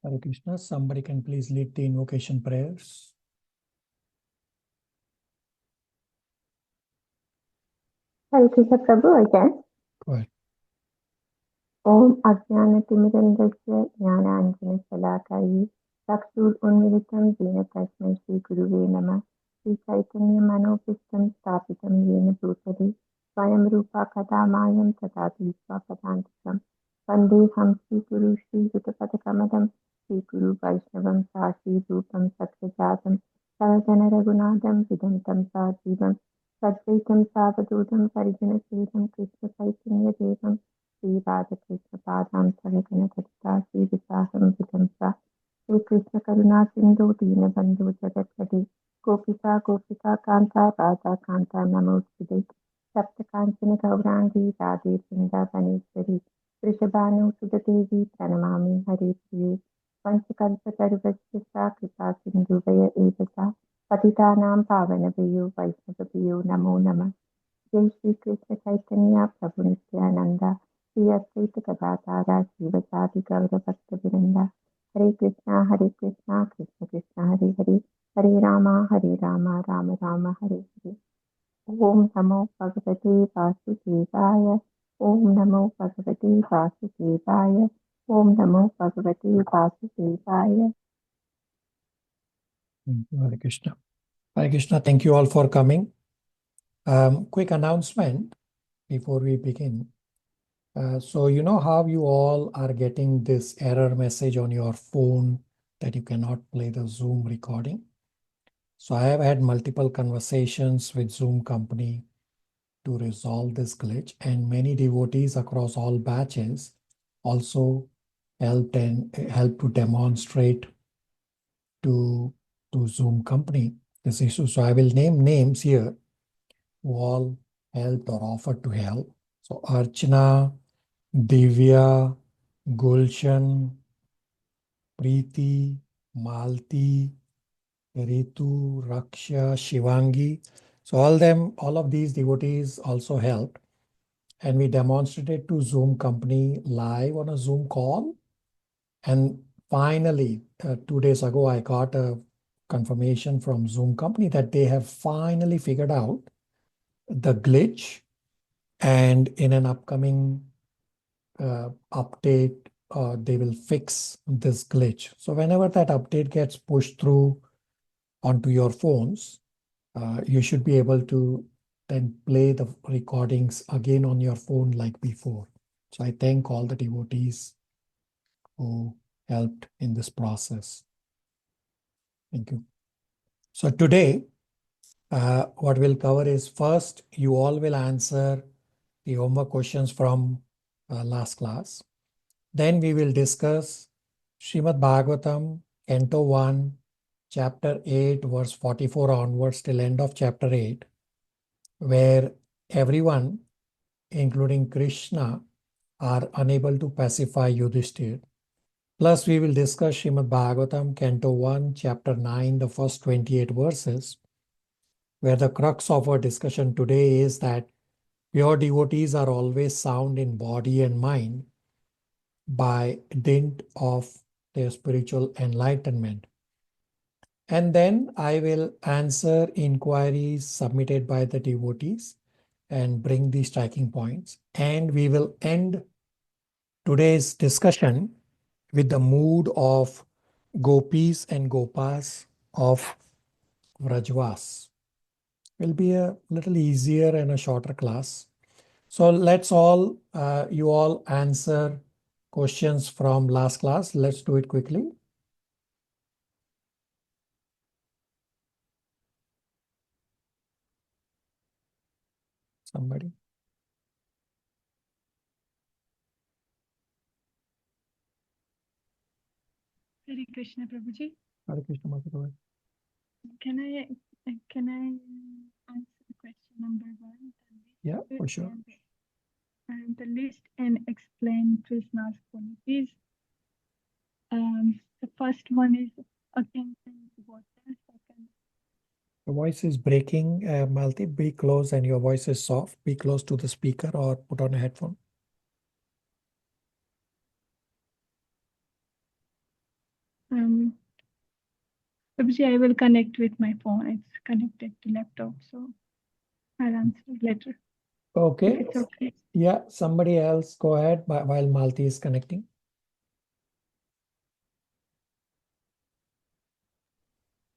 Hare Krishna. Somebody can please lead the invocation prayers. Hare Krishna Prabhu again. Go ahead. Om Ajnanatimidandasya Jnananjana Salakayi Chakshur Unmilitam Jena Tasmai Shri Guruve Namah Shri Chaitanya Manopistam Stapitam Yena Bhutale Swayam Rupa Kadamayam Tatati Swapadantikam Vandeham Shri Guru Shri Yutapadakamadam Shri Guru Vaishnavam Sashi Rupam Sakrajatam Saradana Raghunadam Vidantam Sajivam Sadvaitam Savadutam Parijana Sedam Krishna Chaitanya Devam Sri Radha Krishna Padam Saragana Katita Sri Visaham Vitamsa Sri Krishna Karuna Sindhu Dina Bandhu Jagatpati Gopisa Gopika Kanta Radha Kanta Namostade Sapta Kanchana Gaurangi Radhe Vrinda Vaneshwari Vrishabhanu Sudadevi Pranamami Hare Priye Vanchakalpa Tarvasya Kripa Sindhu Vaya Evasa Patitanam Pavanabhayo Vaishnavabhayo Namo Namah Jai Shri Krishna Chaitanya Prabhu Nityananda Shri Advaita Gadadhara Srivasadi Gaura Bhakta Vrinda Hare Krishna Krishna Krishna Hare Hare Hare Rama Rama Rama Hare Hare Om Namo Bhagavate Vasudevaya Om Namo Bhagavate Vasudevaya Om Namo Bhagavate Vasudevaya. Hare Krishna. Hare Krishna. Thank you all for coming. Quick announcement before we begin. So you know how you all are getting this error message on your phone that you cannot play the Zoom recording. So I have had multiple conversations with Zoom company to resolve this glitch, and many devotees across all batches also help to demonstrate to Zoom company this issue. So I will name names here who all helped or offered to help. So Archana, Divya, Gulshan, Preeti, Malti, Ritu, Raksha, Shivangi. So all of these devotees also helped. And we demonstrated to Zoom company live on a Zoom call. And finally, 2 days ago, I got a confirmation from Zoom company that they have finally figured out the glitch, and in an upcoming update, they will fix this glitch. So whenever that update gets pushed through onto your phones, you should be able to then play the recordings again on your phone like before. So I thank all the devotees who helped in this process. Thank you. So today, what we'll cover is first, you all will answer the homework questions from last class. Then we will discuss Srimad Bhagavatam, Canto 1, Chapter 8, verse 44 onwards till end of Chapter 8, where everyone, including Krishna, are unable to pacify Yudhishthir. Plus, we will discuss Srimad Bhagavatam, Canto 1, Chapter 9, the first 28 verses, where the crux of our discussion today is that pure devotees are always sound in body and mind by dint of their spiritual enlightenment. And then I will answer inquiries submitted by the devotees and bring the striking points. And we will end today's discussion with the mood of Gopis and Gopas of Vrajvas. Will be a little easier and a shorter class. So let's all, you all answer questions from last class. Let's do it quickly. Somebody. Hare Krishna, Prabhuji. Hare Krishna, Mataji. Can I answer question number 1? Yeah, for sure. And the list and explain Krishna's qualities. The first one is again water. Second, Your voice is breaking, Malti. Be close, and your voice is soft. Be close to the speaker or put on a headphone. Prabhuji, I will connect with my phone. It's connected to laptop, so I'll answer later. If Okay. it's okay. Yeah, somebody else go ahead while Malti is connecting.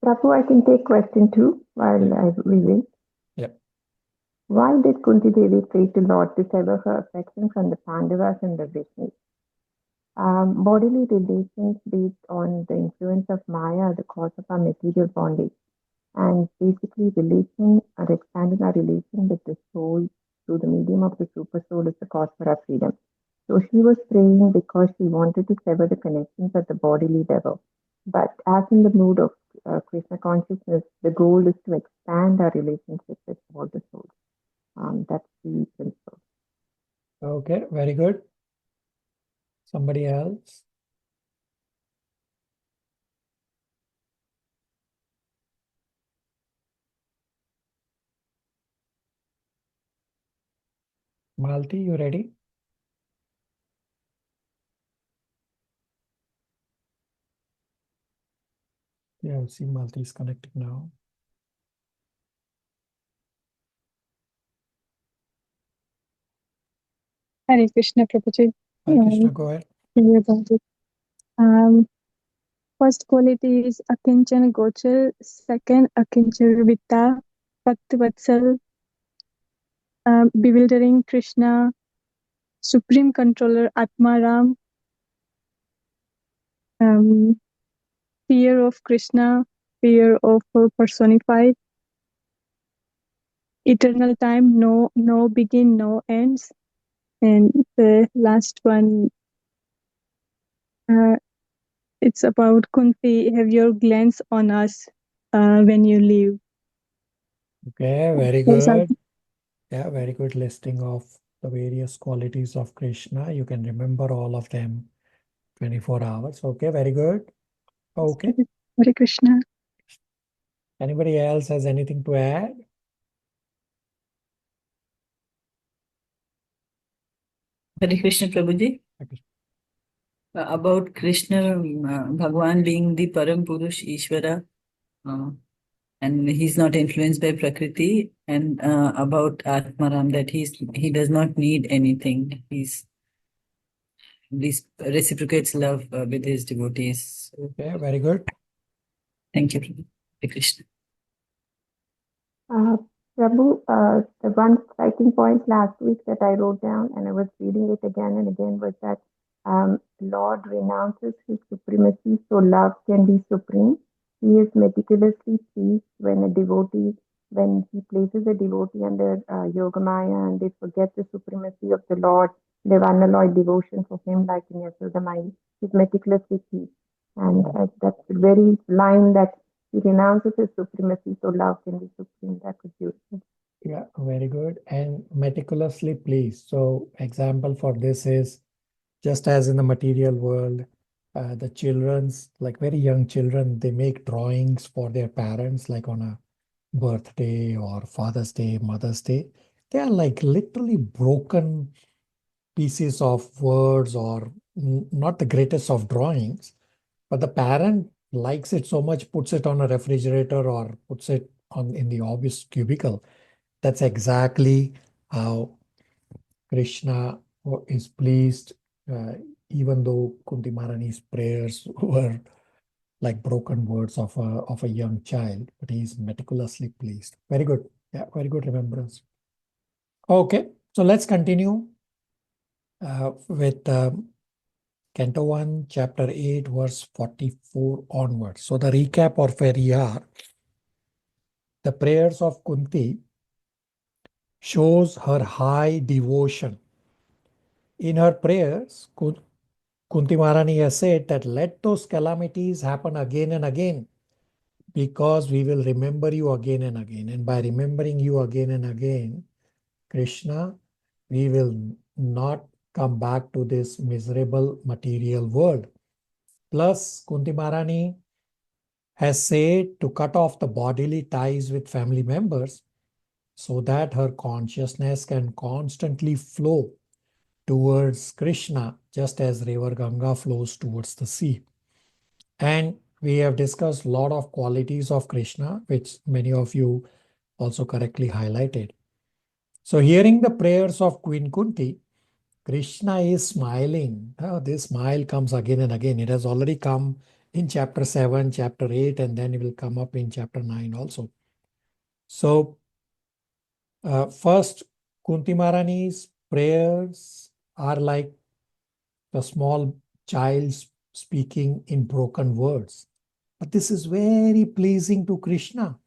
Prabhu, I can take question 2 while we wait. Yeah. Why did Kunti Devi pray to Lord to sever her affection from the Pandavas and the Vishnus? Bodily relations based on the influence of Maya are the cause of our material bondage. And basically, relation or expanding our relation with the soul through the medium of the super soul is the cause for our freedom. So she was praying because she wanted to sever the connections at the bodily level. But as in the mood of Krishna consciousness, the goal is to expand our relationship with all the souls. That's the principle. Okay, very good. Somebody else? Malti, you ready? Yeah, I see Malti is connecting now. Hare Krishna, Prabhuji. Hare Krishna, go ahead. About it. First quality is Akinchana Gochar. Second, Akinchana Vitta. Bhaktivatsal. Bewildering Krishna. Supreme Controller Atmaram. Fear of Krishna. Fear of personified. Eternal time, no begin, no ends. And the last one, it's about Kunti, have your glance on us when you leave. Okay, very Those are- good. Yeah, very good listing of the various qualities of Krishna. You can remember all of them 24 hours. Okay, very good. Okay. Hare Krishna. Anybody else has anything to add? Hare Krishna Prabhuji. About Krishna, Bhagwan being the Param Purush Ishvara, and he's not influenced by Prakriti, and about Atmaram that he does not need anything. He reciprocates love with his devotees. Okay, very good. Thank you, Prabhu. Hare Krishna. Prabhu, the one striking point last week that I wrote down and I was reading it again and again was that Lord renounces his supremacy so love can be supreme. He is meticulously pleased when he places a devotee under Yogamaya and they forget the supremacy of the Lord, they have unalloyed devotion for him like in Yasodamai. He's meticulously pleased. And that's the very line that he renounces his supremacy so love can be supreme. That was beautiful. Yeah, very good. And meticulously pleased. So example for this is just as in the material world, the children's, like very young children, they make drawings for their parents, like on a birthday or Father's Day, Mother's Day. They are like literally broken pieces of words or not the greatest of drawings, but the parent likes it so much, puts it on a refrigerator or puts it on in the obvious cubicle. That's exactly how Krishna is pleased, even though Kunti Maharani's prayers were like broken words of a young child, but he is meticulously pleased. Very good. Yeah, very good remembrance. Okay, so let's continue with Canto 1, Chapter 8, verse 44 onwards. So the recap of where we are, the prayers of Kunti shows her high devotion. In her prayers, Kunti Maharani has said that let those calamities happen again and again because we will remember you again and again. And by remembering you again and again, Krishna, we will not come back to this miserable material world. Plus, Kunti Maharani has said to cut off the bodily ties with family members so that her consciousness can constantly flow towards Krishna, just as river Ganga flows towards the sea. And we have discussed a lot of qualities of Krishna, which many of you also correctly highlighted. So hearing the prayers of Queen Kunti, Krishna is smiling. This smile comes again and again. It has already come in chapter 7, chapter 8, and then it will come up in chapter 9 also. So first, Kunti Maharani's prayers are like a small child speaking in broken words. But this is very pleasing to Krishna.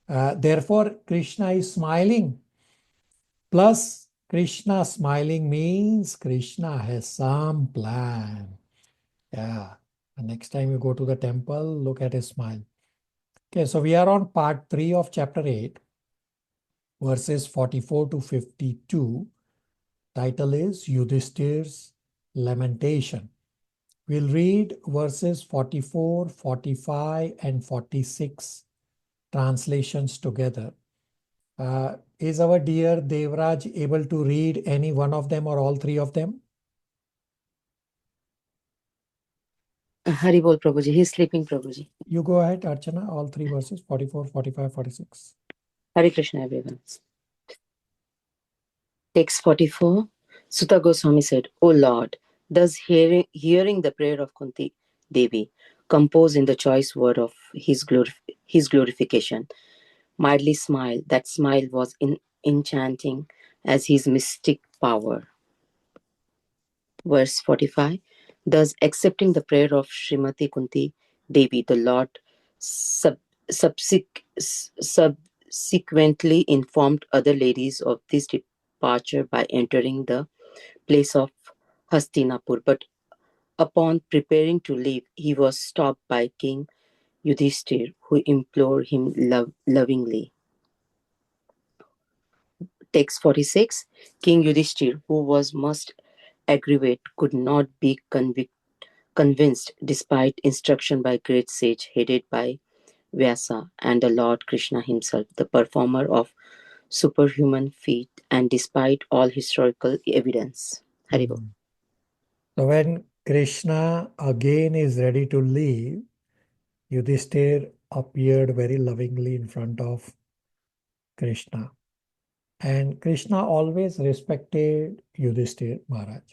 Therefore, Krishna is smiling. Plus, Krishna smiling means Krishna has some plan. Yeah. And next time you go to the temple, look at his smile. Okay, so we are on part 3 of chapter 8, verses 44 to 52. Title is Yudhishthir's Lamentation. We'll read verses 44, 45, and 46 translations together. Is our dear Devraj able to read any one of them or all three of them? Hari bol, Prabhuji. He's sleeping, Prabhuji. You go ahead, Archana, all three verses, 44, 45, 46. Hare Krishna, everyone. Text 44. Sutta Goswami said, O Lord, thus hearing the prayer of Kunti Devi, composed in the choice word of his glorification, mildly smiled. That smile was enchanting as his mystic power. Verse 45. Thus, accepting the prayer of Srimati Kunti Devi, the Lord subsequently informed other ladies of this departure by entering the place of Hastinapur. But upon preparing to leave, he was stopped by King Yudhishthir, who implored him lovingly. Text 46. King Yudhishthir, who was most aggrieved, could not be convinced despite instruction by great sage headed by Vyasa and the Lord Krishna himself, the performer of superhuman feat, and despite all historical evidence. Haribol. So when Krishna again is ready to leave, Yudhishthir appeared very lovingly in front of Krishna. And Krishna always respected Yudhishthir Maharaj.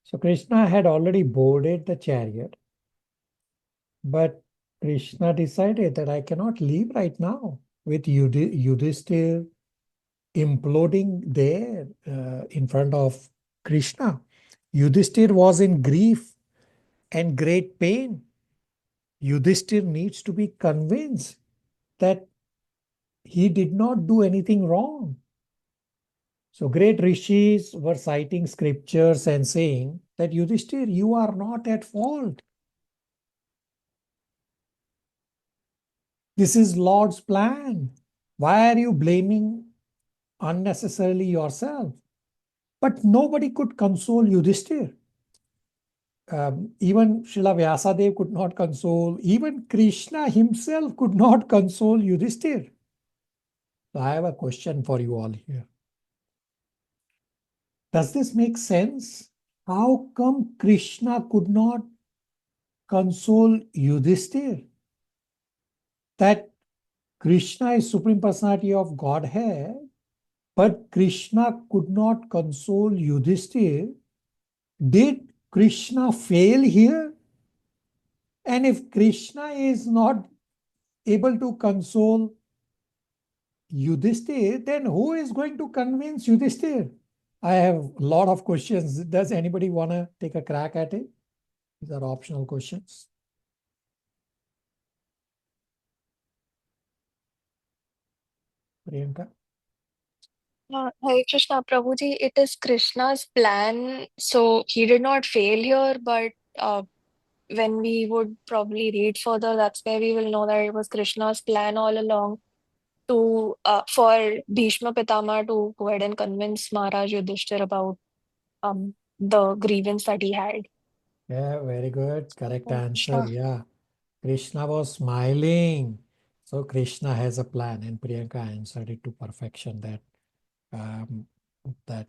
So Krishna had already boarded the chariot, but Krishna decided that I cannot leave right now with Yudhishthir imploding there in front of Krishna. Yudhishthir was in grief and great pain. Yudhishthir needs to be convinced that he did not do anything wrong. So great rishis were citing scriptures and saying that Yudhishthir, you are not at fault. This is Lord's plan. Why are you blaming unnecessarily yourself? But nobody could console Yudhishthir. Even Srila Vyasadeva could not console. Even Krishna himself could not console Yudhishthir. So I have a question for you all here. Does this make sense? How come Krishna could not console Yudhishthir? That Krishna is Supreme Personality of Godhead, but Krishna could not console Yudhishthir. Did Krishna fail here? And if Krishna is not able to console Yudhishthir, then who is going to convince Yudhishthir? I have a lot of questions. Does anybody want to take a crack at it? These are optional questions. Priyanka? Hare Krishna, Prabhuji, it is Krishna's plan. So he did not fail here, but when we would probably read further, that's where we will know that it was Krishna's plan all along to for Bhishma Pitama to go ahead and convince Maharaj Yudhishthir about the grievance that he had. Yeah, very good. Correct Hare answer. Krishna. Yeah. Krishna was smiling. So Krishna has a plan, and Priyanka answered it to perfection that that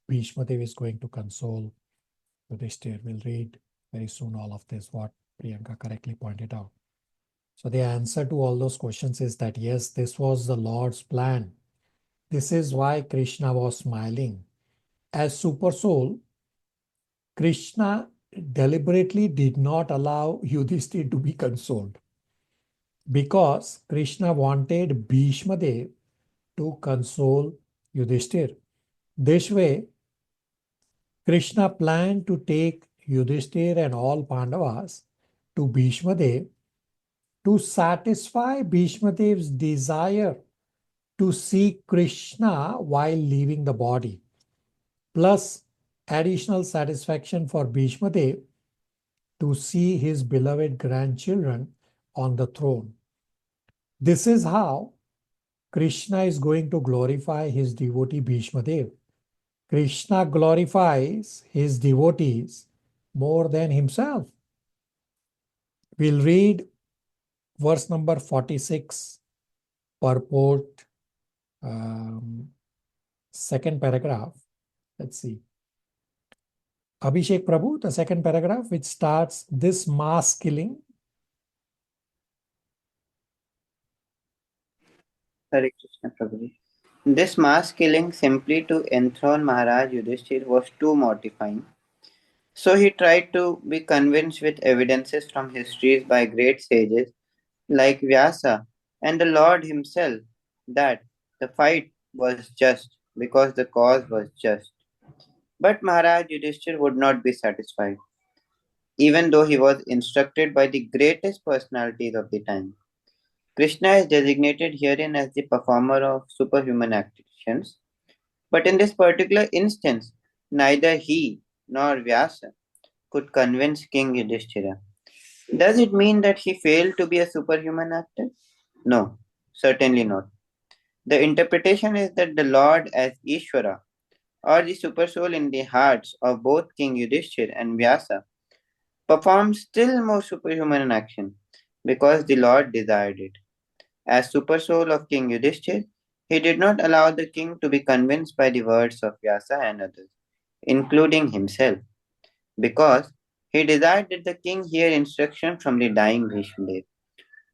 Bhishma Dev is going to console Yudhishthir. We'll read very soon all of this, what Priyanka correctly pointed out. So the answer to all those questions is that yes, this was the Lord's plan. This is why Krishna was smiling. As Super Soul, Krishna deliberately did not allow Yudhishthira to be consoled because Krishna wanted Bhishma Dev to console Yudhishthira. This way, Krishna planned to take Yudhishthira and all Pandavas to Bhishma Dev to satisfy Bhishma Dev's desire to see Krishna while leaving the body, plus additional satisfaction for Bhishma Dev to see his beloved grandchildren on the throne. This is how Krishna is going to glorify his devotee Bhishma Dev. Krishna glorifies his devotees more than himself. We'll read verse number 46, purport, second paragraph. Let's see. Abhishek Prabhu, the second paragraph, which starts, this mass killing. Hare Krishna Prabhuji. This mass killing simply to enthrone Maharaj Yudhishthir was too mortifying. So he tried to be convinced with evidences from histories by great sages like Vyasa and the Lord himself that the fight was just because the cause was just. But Maharaj Yudhishthir would not be satisfied, even though he was instructed by the greatest personalities of the time. Krishna is designated herein as the performer of superhuman actions, but in this particular instance, neither he nor Vyasa could convince King Yudhishthira. Does it mean that he failed to be a superhuman actor? No, certainly not. The interpretation is that the Lord as Ishvara, or the supersoul in the hearts of both King Yudhishthira and Vyasa, performed still more superhuman action because the Lord desired it. As supersoul of King Yudhishthir, he did not allow the king to be convinced by the words of Vyasa and others, including himself, because he desired that the king hear instruction from the dying Bhishma Dev,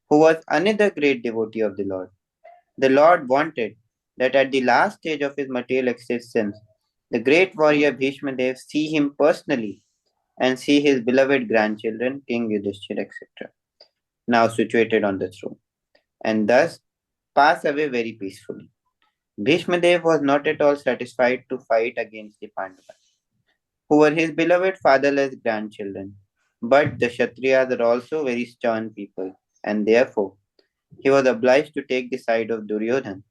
who was another great devotee of the Lord. The Lord wanted that at the last stage of his material existence, the great warrior Bhishma Dev see him personally and see his beloved grandchildren, King Yudhishthir, etc., now situated on the throne, and thus pass away very peacefully. Bhishma Dev was not at all satisfied to fight against the Pandavas, who were his beloved fatherless grandchildren. But the Kshatriyas are also very stern people, and therefore he was obliged to take the side of Duryodhan,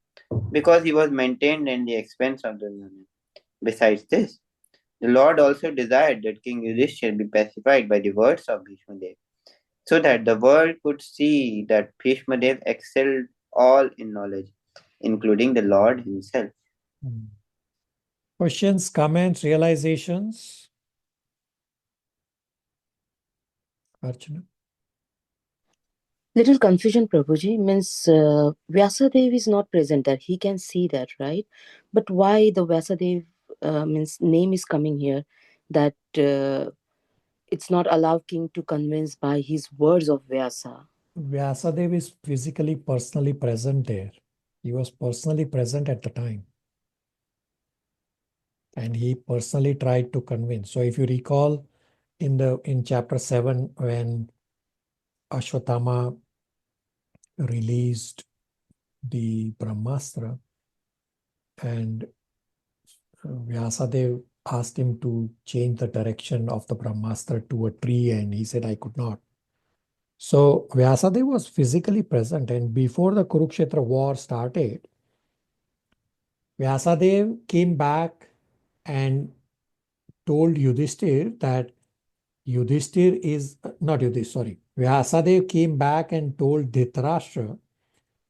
because he was maintained in the expense of Duryodhan. Besides this, the Lord also desired that King Yudhishthir be pacified by the words of Bhishma Dev, so that the world could see that Bhishma Dev excelled all in knowledge, including the Lord himself. Questions, comments, realizations? Archana? Little confusion, Prabhuji, means Vyasadev is not present there. He can see that, right? But why the Vyasadev means name is coming here, that it's not allowed king to convince by his words of Vyasa. Vyasadev is physically, personally present there. He was personally present at the time. And he personally tried to convince. So if you recall in chapter 7, when Ashwatthama released the Brahmastra and Vyasadev asked him to change the direction of the Brahmastra to a tree, and he said, I could not. So Vyasadev was physically present, and before the Kurukshetra war started, Vyasadev came back and told Yudhishthir that Yudhishthir is not Yudhishthir, sorry. Vyasadev came back and told Dhritarashtra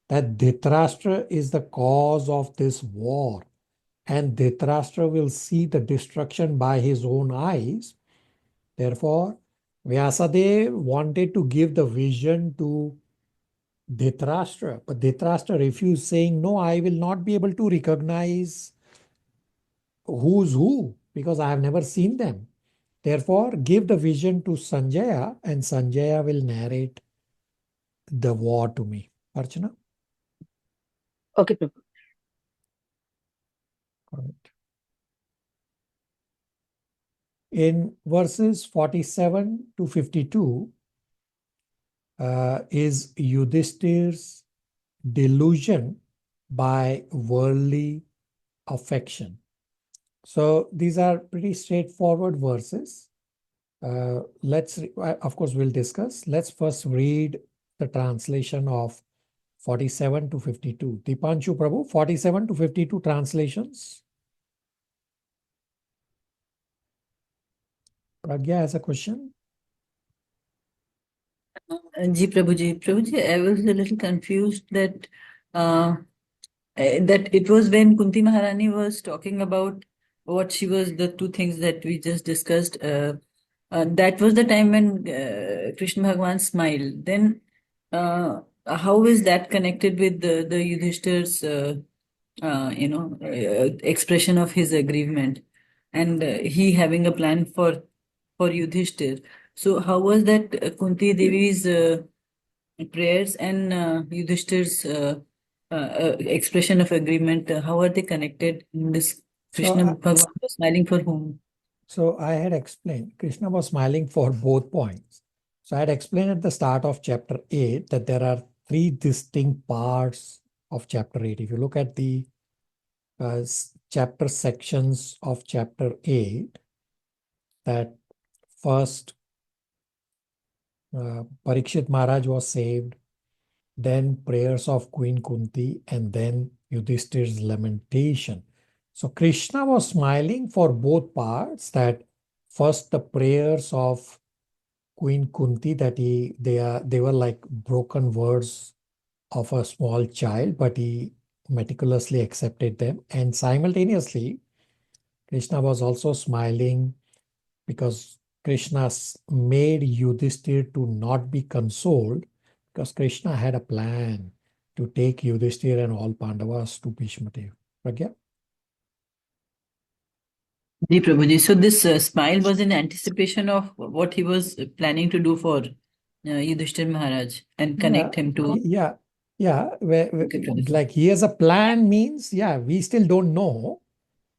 that Dhritarashtra is the cause of this war, and Dhritarashtra will see the destruction by his own eyes. Therefore, Vyasadev wanted to give the vision to Dhritarashtra, but Dhritarashtra refused, saying, no, I will not be able to recognize who's who because I have never seen them. Therefore, give the vision to Sanjaya and Sanjaya will narrate the war to me. Archana? Okay, Prabhu. Correct. In verses 47 to 52 is Yudhishthir's delusion by worldly affection. So these are pretty straightforward verses. Of course, we'll discuss. Let's first read the translation of 47 to 52. Dipanshu Prabhu, 47 to 52 translations. Pragya has a question. Prabhuji, I was a little confused that that it was when Kunti Maharani was talking about what she was, the two things that we just discussed. That was the time when Krishna Bhagwan smiled. Then, how is that connected with the Yudhishthir's, expression of his aggrievement, and he having a plan for Yudhishthir? So, how was that Kunti Devi's prayers and Yudhishthir's expression of agreement? How are they connected in this? Krishna Bhagwan was smiling for whom? So I had explained, Krishna was smiling for both points. So I had explained at the start of chapter 8 that there are three distinct parts of chapter 8. If you look at the chapter sections of chapter 8, that first Parikshit Maharaj was saved, then prayers of Queen Kunti, and then Yudhishthir's lamentation. So Krishna was smiling for both parts, that first the prayers of Queen Kunti, that they were like broken words of a small child, but he meticulously accepted them. And simultaneously, Krishna was also smiling because Krishna made Yudhishthir to not be consoled, because Krishna had a plan to take Yudhishthir and all Pandavas to Bhishma Dev. Pragya? Ji Prabhuji. So this smile was in anticipation of what he was planning to do for Yudhishthir Maharaj and connect him to. Yeah. Okay, Prabhuji. Like he has a plan means, we still don't know.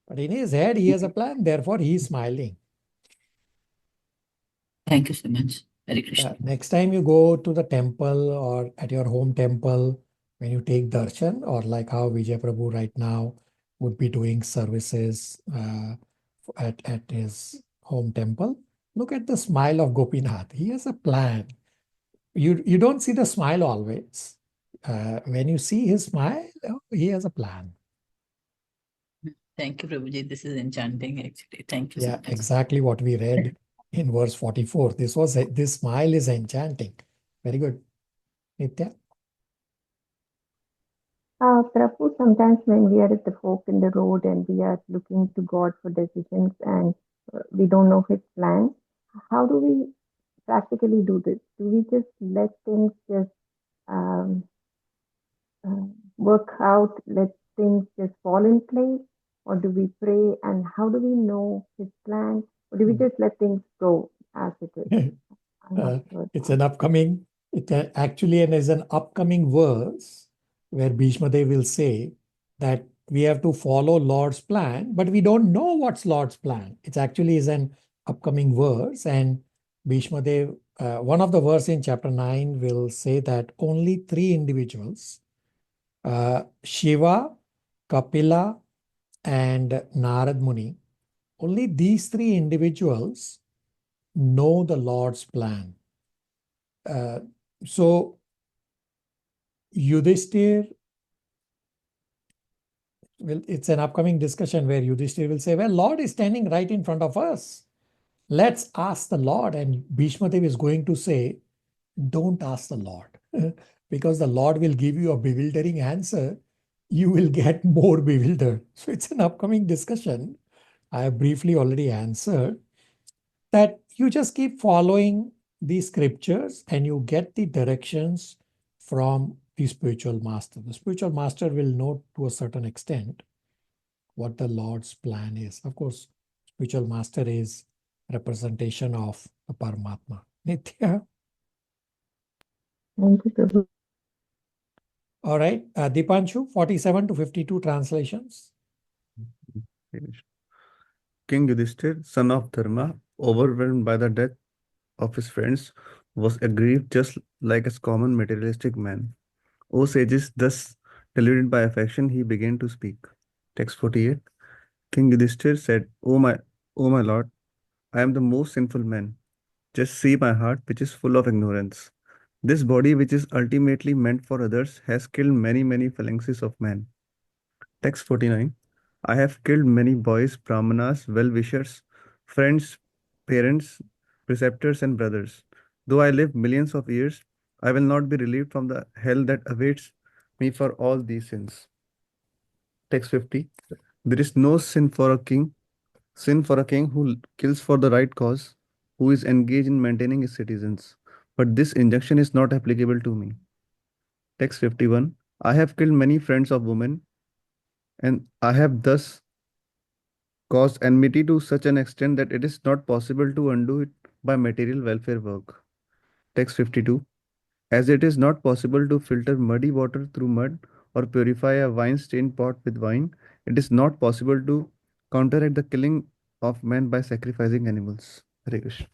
But in his head, he has a plan. Therefore, he is smiling. Thank you so much. Hare Krishna. Next time you go to the temple or at your home temple, when you take darshan, or like how Vijay Prabhu right now would be doing services at his home temple, look at the smile of Gopinath. He has a plan. You don't see the smile always. When you see his smile, he has a plan. Thank you, Prabhuji. This is enchanting, actually. Thank you so much. Exactly what we read in verse 44. This smile is enchanting. Very good. Nitya? Prabhu, sometimes when we are at the fork in the road and we are looking to God for decisions and we don't know His plan, how do we practically do this? Do we just let things just work out, let things just fall in place? Or do we pray, and how do we know His plan? Or do we just let things go as it is? It's an upcoming, actually is an upcoming verse where Bhishma Dev will say that we have to follow Lord's plan, but we don't know what's Lord's plan. It actually is an upcoming verse, and Bhishma Dev, one of the verse in chapter 9 will say that only three individuals, Shiva, Kapila, and Narad Muni, only these three individuals know the Lord's plan. So Yudhishthir, well, it's an upcoming discussion where Yudhishthir will say, well, Lord is standing right in front of us. Let's ask the Lord. And Bhishma Dev is going to say, don't ask the Lord, because the Lord will give you a bewildering answer. You will get more bewildered. So it's an upcoming discussion. I have briefly already answered that you just keep following these scriptures and you get the directions from the spiritual master. The spiritual master will know to a certain extent what the Lord's plan is. Of course, spiritual master is representation of the Paramatma. Nitya. Thank you, Prabhu. All right. Dipanshu, 47 to 52 translations. King Yudhishthir, son of Dharma, overwhelmed by the death of his friends, was aggrieved just like a common materialistic man. O sages, thus deluded by affection, he began to speak. Text 48. King Yudhishthir said, O my lord, I am the most sinful man. Just see my heart, which is full of ignorance. This body, which is ultimately meant for others, has killed many, many phalanxes of men. Text 49. I have killed many boys, brahmanas, well-wishers, friends, parents, preceptors, and brothers. Though I live millions of years, I will not be relieved from the hell that awaits me for all these sins. Text 50. There is no sin for a king who kills for the right cause, who is engaged in maintaining his citizens. But this injunction is not applicable to me. Text 51. I have killed many friends of women, and I have thus caused enmity to such an extent that it is not possible to undo it by material welfare work. Text 52. As it is not possible to filter muddy water through mud or purify a wine stained pot with wine, it is not possible to counteract the killing of men by sacrificing animals. Hare Krishna.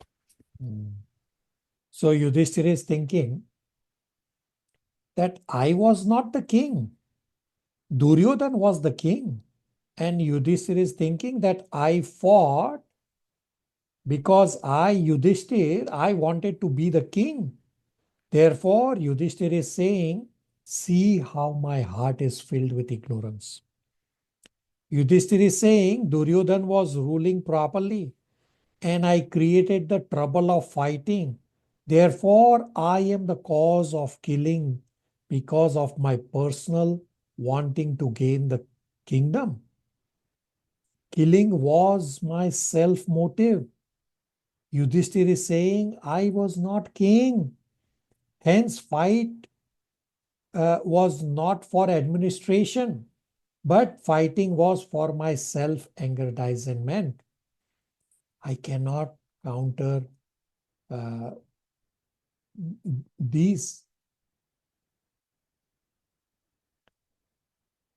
So Yudhishthira is thinking that I was not the king. Duryodhan was the king. And Yudhishthira is thinking that I fought because Yudhishthira, I wanted to be the king. Therefore, Yudhishthira is saying, see how my heart is filled with ignorance. Yudhishthira is saying, Duryodhan was ruling properly and I created the trouble of fighting. Therefore, I am the cause of killing because of my personal wanting to gain the kingdom. Killing was my self-motive. Yudhishthira is saying, I was not king. Hence, fight was not for administration, but fighting was for my self-aggrandizement. I cannot counter these.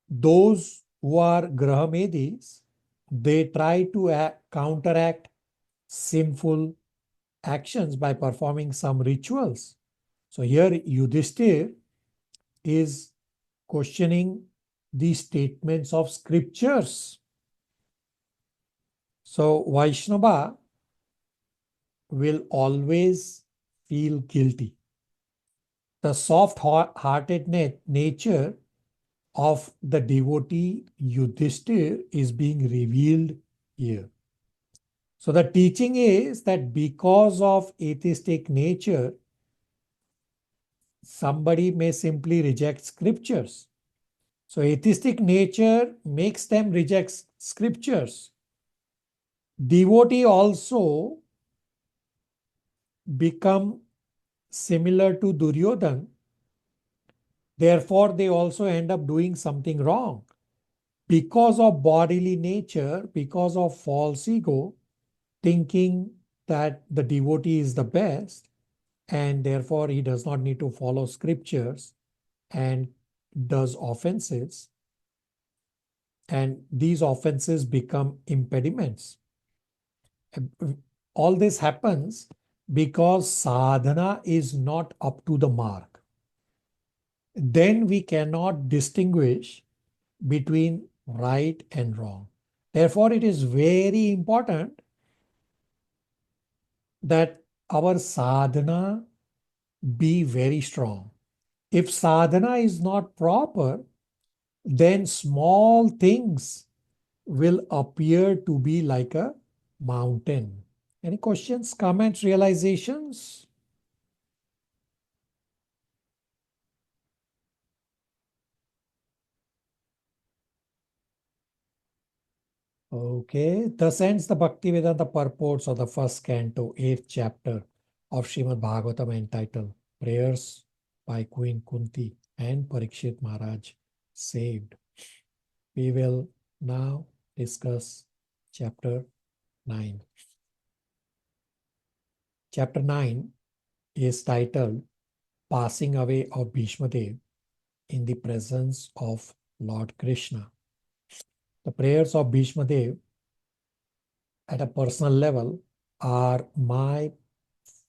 Those who are Grahamedis, they try to counteract sinful actions by performing some rituals. So here Yudhishthir is questioning the statements of scriptures. So Vaishnava will always feel guilty. The soft-hearted nature of the devotee Yudhishthir is being revealed here. So the teaching is that because of atheistic nature, somebody may simply reject scriptures. So atheistic nature makes them reject scriptures. Devotee also become similar to Duryodhan. Therefore, they also end up doing something wrong. Because of bodily nature, because of false ego, thinking that the devotee is the best, and therefore he does not need to follow scriptures and does offenses. And these offenses become impediments. All this happens because sadhana is not up to the mark. Then we cannot distinguish between right and wrong. Therefore, it is very important that our sadhana be very strong. If sadhana is not proper, then small things will appear to be like a mountain. Any questions, comments, realizations? Okay, thus ends the Bhaktivedanta purports of the first canto, 8th chapter of Srimad Bhagavatam entitled Prayers by Queen Kunti and Parikshit Maharaj saved. We will now discuss chapter 9. Chapter 9 is titled Passing Away of Bhishma Dev in the Presence of Lord Krishna. The prayers of Bhishma Dev at a personal level are my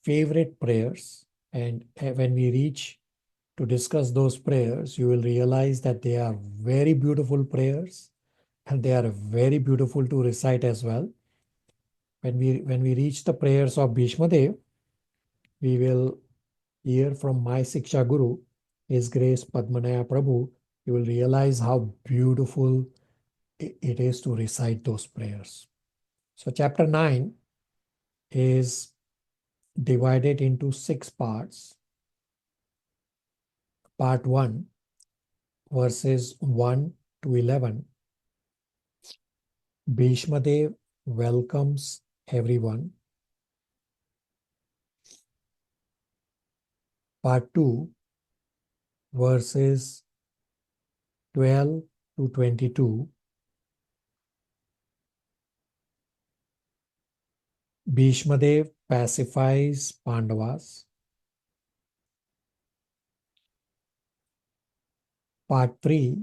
favorite prayers, and when we reach to discuss those prayers, you will realize that they are very beautiful prayers and they are very beautiful to recite as well. When we reach the prayers of Bhishma Dev, we will hear from my Siksha Guru, His Grace Padmanaya Prabhu. You will realize how beautiful it is to recite those prayers. So chapter 9 is divided into 6 parts. Part 1, verses 1 to 11. Bhishma Dev welcomes everyone. Part 2, verses 12 to 22. Bhishma Dev pacifies Pandavas. Part 3,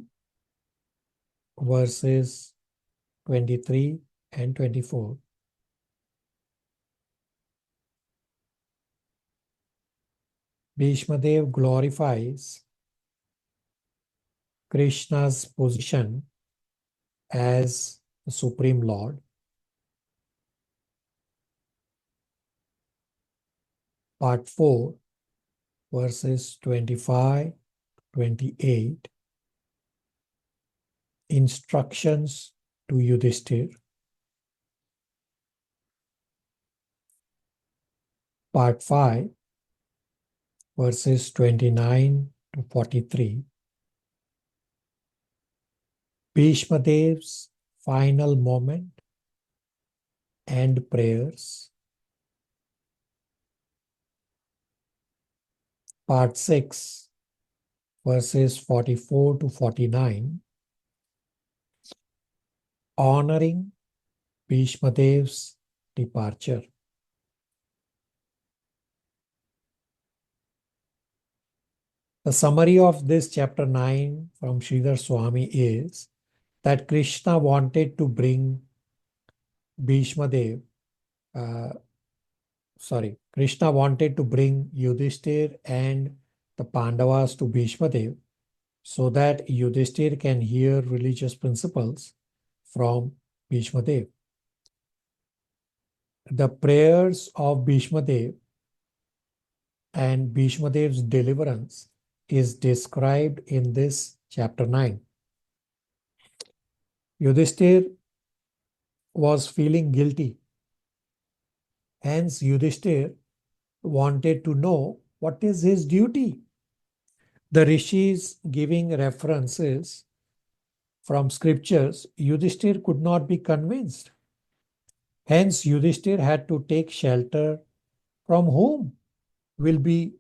verses 23 and 24. Bhishma Dev glorifies Krishna's position as the Supreme Lord. Part 4, verses 25 to 28. Instructions to Yudhishthir. Part 5, verses 29 to 43. Bhishma Dev's final moment and prayers. Part 6, verses 44 to 49. Honoring Bhishma Dev's departure. The summary of this chapter 9 from Sridhar Swami is that Krishna wanted to bring Bhishma Dev, Krishna wanted to bring Yudhishthir and the Pandavas to Bhishma Dev so that Yudhishthir can hear religious principles from Bhishma Dev. The prayers of Bhishma Dev and Bhishma Dev's deliverance is described in this chapter 9. Yudhishthir was feeling guilty. Hence, Yudhishthir wanted to know what is his duty. The rishis giving references from scriptures, Yudhishthir could not be convinced. Hence, Yudhishthir had to take shelter from whom will be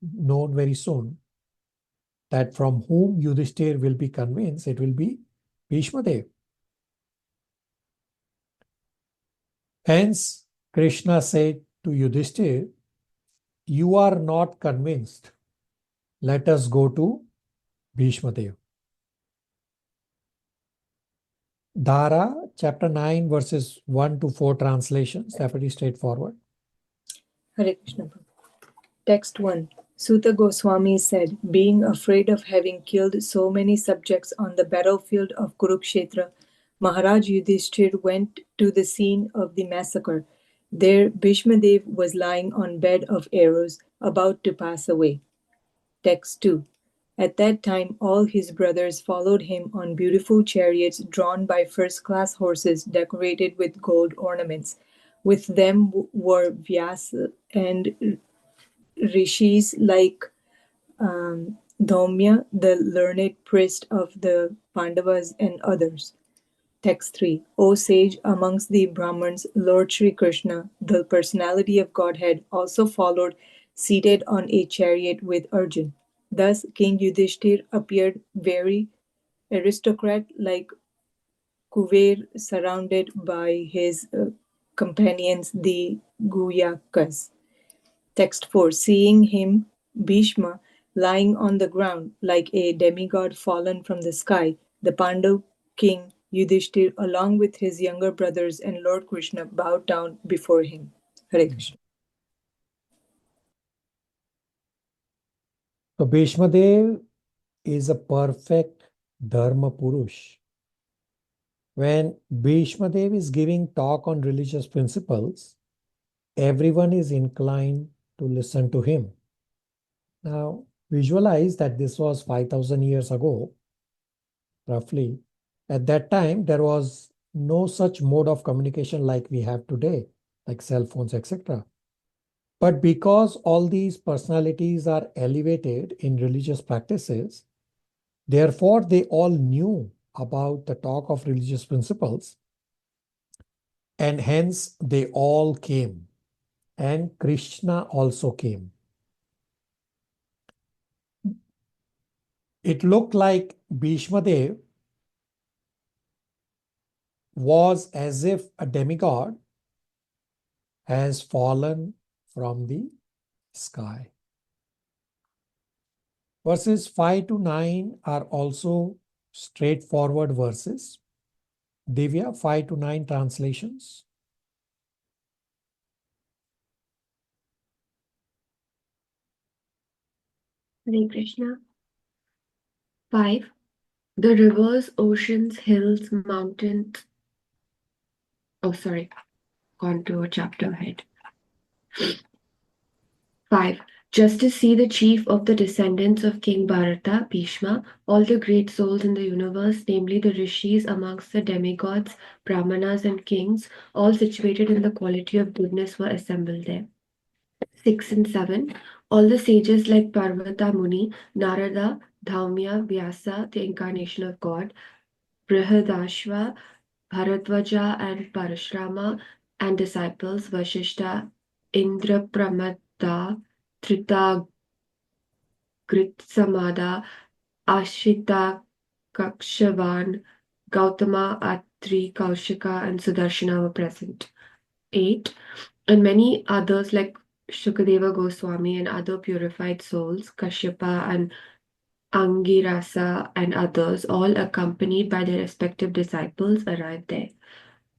known very soon. That from whom Yudhishthir will be convinced, it will be Bhishma Dev. Hence, Krishna said to Yudhishthir, you are not convinced. Let us go to Bhishma Dev. Dhara, chapter 9, verses 1 to 4 translations. They're pretty straightforward. Hare Krishna. Text 1. Sutta Goswami said, being afraid of having killed so many subjects on the battlefield of Kurukshetra, Maharaj Yudhishthir went to the scene of the massacre. There Bhishma Dev was lying on bed of arrows, about to pass away. Text 2. At that time all his brothers followed him on beautiful chariots drawn by first-class horses decorated with gold ornaments. With them were Vyasa and rishis like Dhaumya, the learned priest of the Pandavas, and others. Text 3. O sage, amongst the Brahmins, Lord Sri Krishna, the personality of Godhead, also followed, seated on a chariot with Arjun. Thus, King Yudhishthir appeared very aristocrat-like Kuver, surrounded by his companions, the Guyakas. Text 4. Seeing him, Bhishma, lying on the ground like a demigod fallen from the sky, the Pandav king Yudhishthir, along with his younger brothers and Lord Krishna, bowed down before him. Hare Krishna. So Bhishma Dev is a perfect Dharma Purush. When Bhishma Dev is giving talk on religious principles, everyone is inclined to listen to him. Now, visualize that this was 5,000 years ago, roughly. At that time, there was no such mode of communication like we have today, like cell phones, etc. But because all these personalities are elevated in religious practices, therefore they all knew about the talk of religious principles, and hence they all came. And Krishna also came. It looked like Bhishma Dev was as if a demigod has fallen from the sky. Verses 5 to 9 are also straightforward verses. Divya, 5 to 9 translations. Hare Krishna. 5. The rivers, oceans, hills, mountains. Oh, sorry. Gone to a chapter ahead. 5. Just to see the chief of the descendants of King Bharata, Bhishma, all the great souls in the universe, namely the rishis amongst the demigods, brahmanas and kings, all situated in the quality of goodness, were assembled there. 6 and 7. All the sages like Parvata Muni, Narada, Dhaumya, Vyasa, the incarnation of God, Brihadashva, Bharadwaja and Parashrama, and disciples Vashishta, Indrapramada, Trita Gritsamada, Ashita Kakshavan, Gautama, Atri, Kaushika, and Sudarshana were present. 8. And many others like Shukadeva Goswami and other purified souls, Kashyapa and Angirasa and others, all accompanied by their respective disciples, arrived there.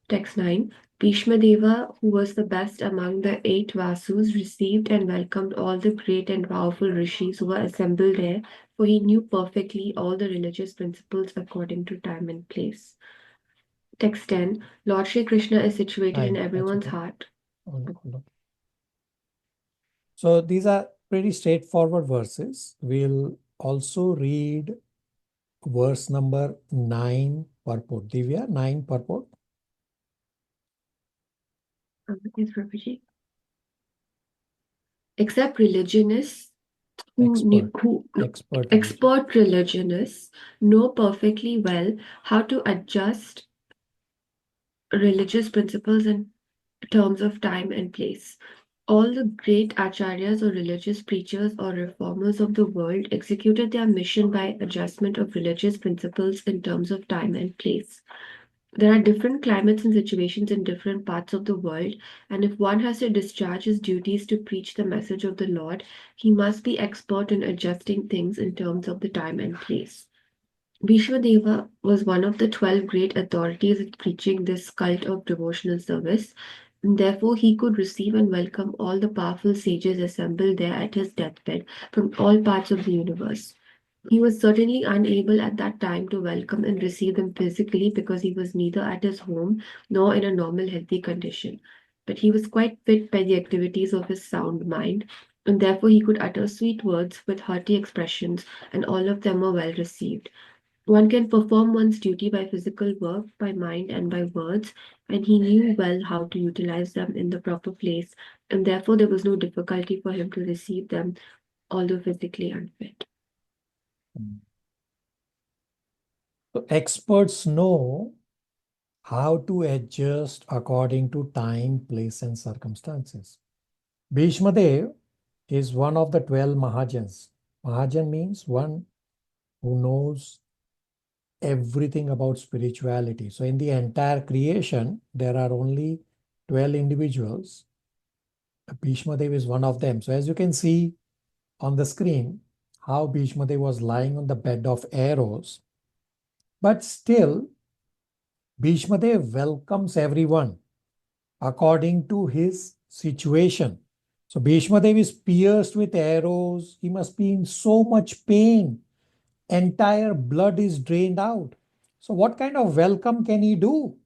Text 9. Bhishma Deva, who was the best among the 8 Vasus, received and welcomed all the great and powerful rishis who were assembled there, for he knew perfectly all the religious principles according to time and place. Text 10. Lord Shri Krishna is situated in everyone's heart. Hold on. So these are pretty straightforward verses. We'll also read verse number 9 purport. Divya, 9 purport. Yes, Prabhuji. Except religionists expert religionists know perfectly well how to adjust religious principles in terms of time and place. All the great acharyas or religious preachers or reformers of the world executed their mission by adjustment of religious principles in terms of time and place. There are different climates and situations in different parts of the world, and if one has to discharge his duties to preach the message of the Lord, he must be expert in adjusting things in terms of the time and place. Bhishma Deva was one of the 12 great authorities in preaching this cult of devotional service, and therefore he could receive and welcome all the powerful sages assembled there at his deathbed from all parts of the universe. He was certainly unable at that time to welcome and receive them physically because he was neither at his home nor in a normal healthy condition. But he was quite fit by the activities of his sound mind, and therefore he could utter sweet words with hearty expressions, and all of them were well received. One can perform one's duty by physical work, by mind, and by words, and he knew well how to utilize them in the proper place, and therefore there was no difficulty for him to receive them, although physically unfit. So experts know how to adjust according to time, place, and circumstances. Bhishma Dev is one of the 12 Mahajans. Mahajan means one who knows everything about spirituality. So in the entire creation, there are only 12 individuals. Bhishma Dev is one of them. So as you can see on the screen, how Bhishma Dev was lying on the bed of arrows. But still, Bhishma Dev welcomes everyone according to his situation. So Bhishma Dev is pierced with arrows. He must be in so much pain. Entire blood is drained out. So what kind of welcome can he do?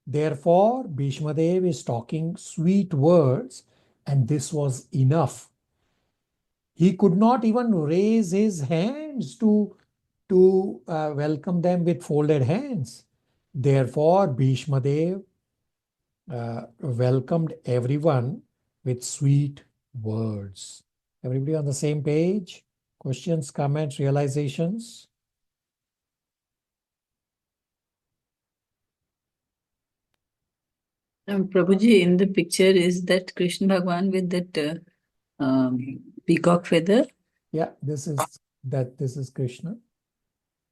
Therefore, Bhishma Dev is talking sweet words, and this was enough. He could not even raise his hands to welcome them with folded hands. Therefore, Bhishma Dev welcomed everyone with sweet words. Everybody on the same page? Questions, comments, realizations? Prabhuji, in the picture is that Krishna Bhagwan with that peacock feather. Yeah, this is Krishna.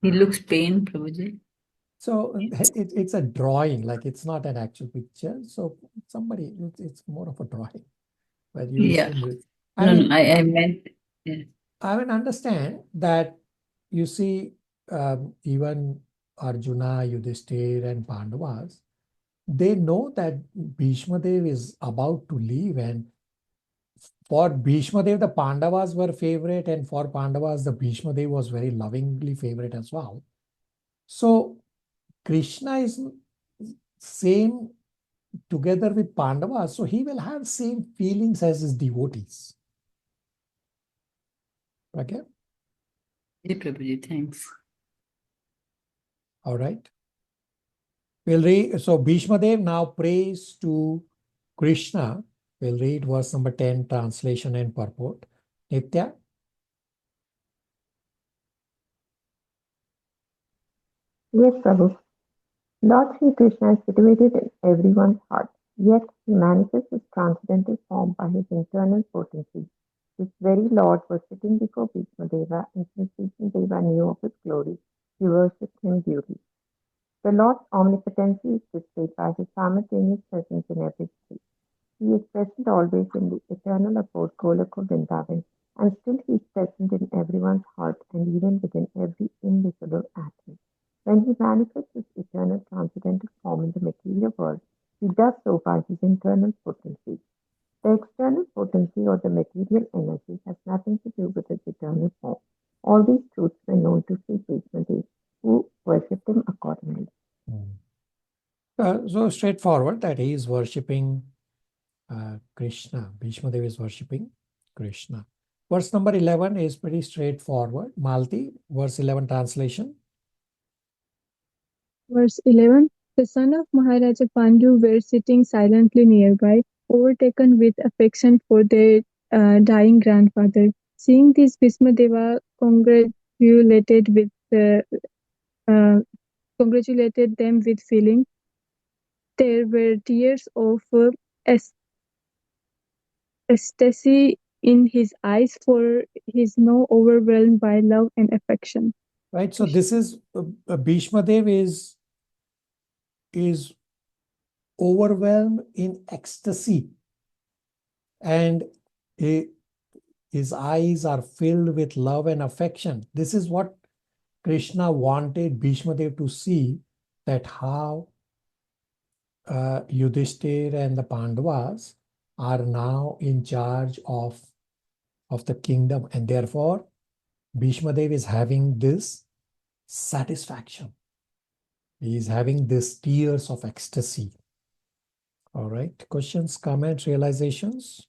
He looks pain, Prabhuji. So it's a drawing, like it's not an actual picture. So it's more of a drawing. But you Yeah. see, I meant. Yeah. I mean, understand that you see, even Arjuna, Yudhishthir, and Pandavas, they know that Bhishma Dev is about to leave, and for Bhishma Dev, the Pandavas were favorite, and for Pandavas, the Bhishma Dev was very lovingly favorite as well. So Krishna is same together with Pandavas, so he will have same feelings as his devotees. Okay? Yeah, Prabhuji, thanks. All right. We'll read. So Bhishma Dev now prays to Krishna. We'll read verse number 10, translation and purport. Nitya? Yes, Prabhu. Lord Sri Krishna is situated in everyone's heart, yet he manifests his transcendental form by his internal potency. This very Lord was sitting before Bhishma Deva, and since Bhishma Deva knew of his glory, he worshipped him duly. The Lord's omnipotency is displayed by his simultaneous presence in every state. He is present always in the eternal abode Golokha Vrindavan, and still he is present in everyone's heart and even within every invisible atom. When he manifests his eternal transcendental form in the material world, he does so by his internal potency. The external potency or the material energy has nothing to do with his eternal form. All these truths were known to Sri Krishna Dev, who worshipped him accordingly. So straightforward that he is worshipping Krishna. Bhishma Dev is worshipping Krishna. Verse number 11 is pretty straightforward. Malti, verse 11 translation. Verse 11. The son of Maharaja Pandu were sitting silently nearby, overtaken with affection for their dying grandfather. Seeing this, Bhismadeva congratulated them with feeling. There were tears of ecstasy in his eyes, for he is now overwhelmed by love and affection. Right. So this is Bhishma Dev is overwhelmed in ecstasy, and his eyes are filled with love and affection. This is what Krishna wanted Bhishma Dev to see, that how Yudhishthir and the Pandavas are now in charge of the kingdom, and therefore Bhishma Dev is having this satisfaction. He is having this tears of ecstasy. All right. Questions, comments, realizations?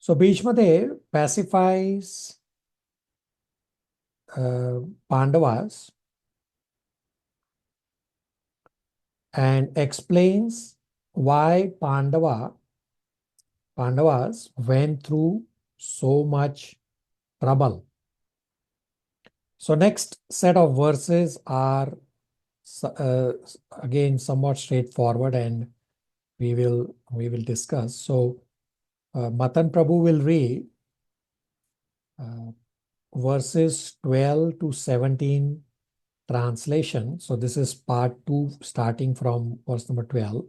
So Bhishma Dev pacifies Pandavas and explains why Pandavas went through so much trouble. So next set of verses are again somewhat straightforward, and we will discuss. So Matan Prabhu will read verses 12 to 17 translation. So this is part 2, starting from verse number 12.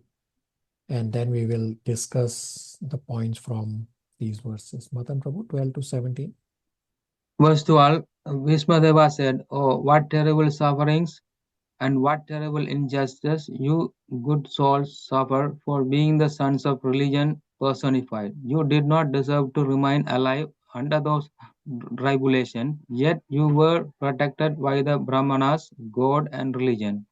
And then we will discuss the points from these verses. Matan Prabhu, 12 to 17. Verse 12, Bhismadeva said, "Oh, what terrible sufferings and what terrible injustice you good souls suffer for being the sons of religion personified. You did not deserve to remain alive under those tribulations, yet you were protected by the Brahmanas, God and religion."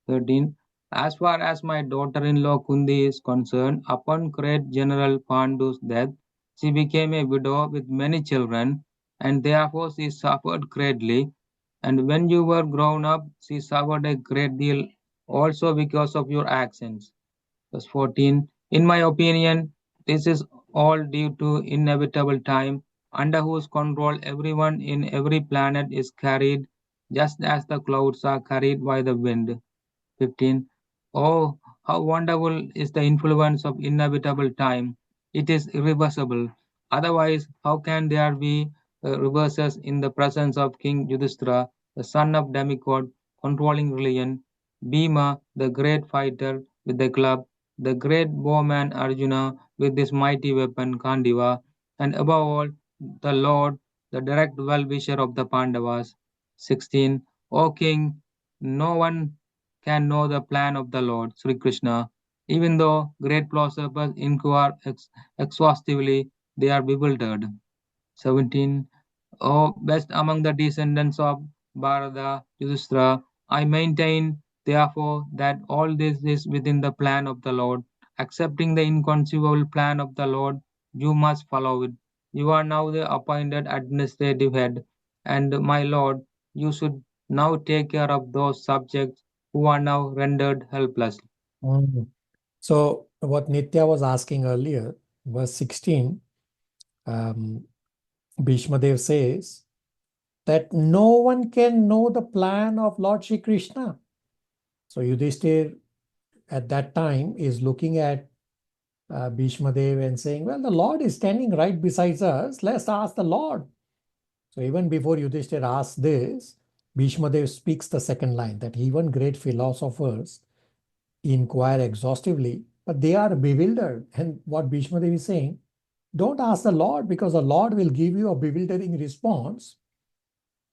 13. As far as my daughter-in-law Kundi is concerned, upon great General Pandu's death, she became a widow with many children, and therefore she suffered greatly. And when you were grown up, she suffered a great deal also because of your actions. Verse 14. In my opinion, this is all due to inevitable time, under whose control everyone in every planet is carried, just as the clouds are carried by the wind. 15. Oh, how wonderful is the influence of inevitable time! It is irreversible. Otherwise, how can there be reverses in the presence of King Yudhishthira, the son of demigod, controlling religion, Bhima, the great fighter with the club, the great bowman Arjuna with his mighty weapon Kandiva, and above all, the Lord, the direct well-wisher of the Pandavas. 16. O King, no one can know the plan of the Lord, Sri Krishna. Even though great philosophers inquire exhaustively, they are bewildered. 17. O best among the descendants of Bharata, Yudhishthira, I maintain, therefore, that all this is within the plan of the Lord. Accepting the inconceivable plan of the Lord, you must follow it. You are now the appointed administrative head, and my Lord, you should now take care of those subjects who are now rendered helpless. Mm. So what Nitya was asking earlier, verse 16, Bhishmadev says that no one can know the plan of Lord Shri Krishna. So Yudhishthir at that time is looking at Bhishmadev and saying, well, the Lord is standing right beside us. Let's ask the Lord. So even before Yudhishthir asks this, Bhishmadev speaks the second line, that even great philosophers inquire exhaustively, but they are bewildered. And what Bhishmadev is saying, don't ask the Lord, because the Lord will give you a bewildering response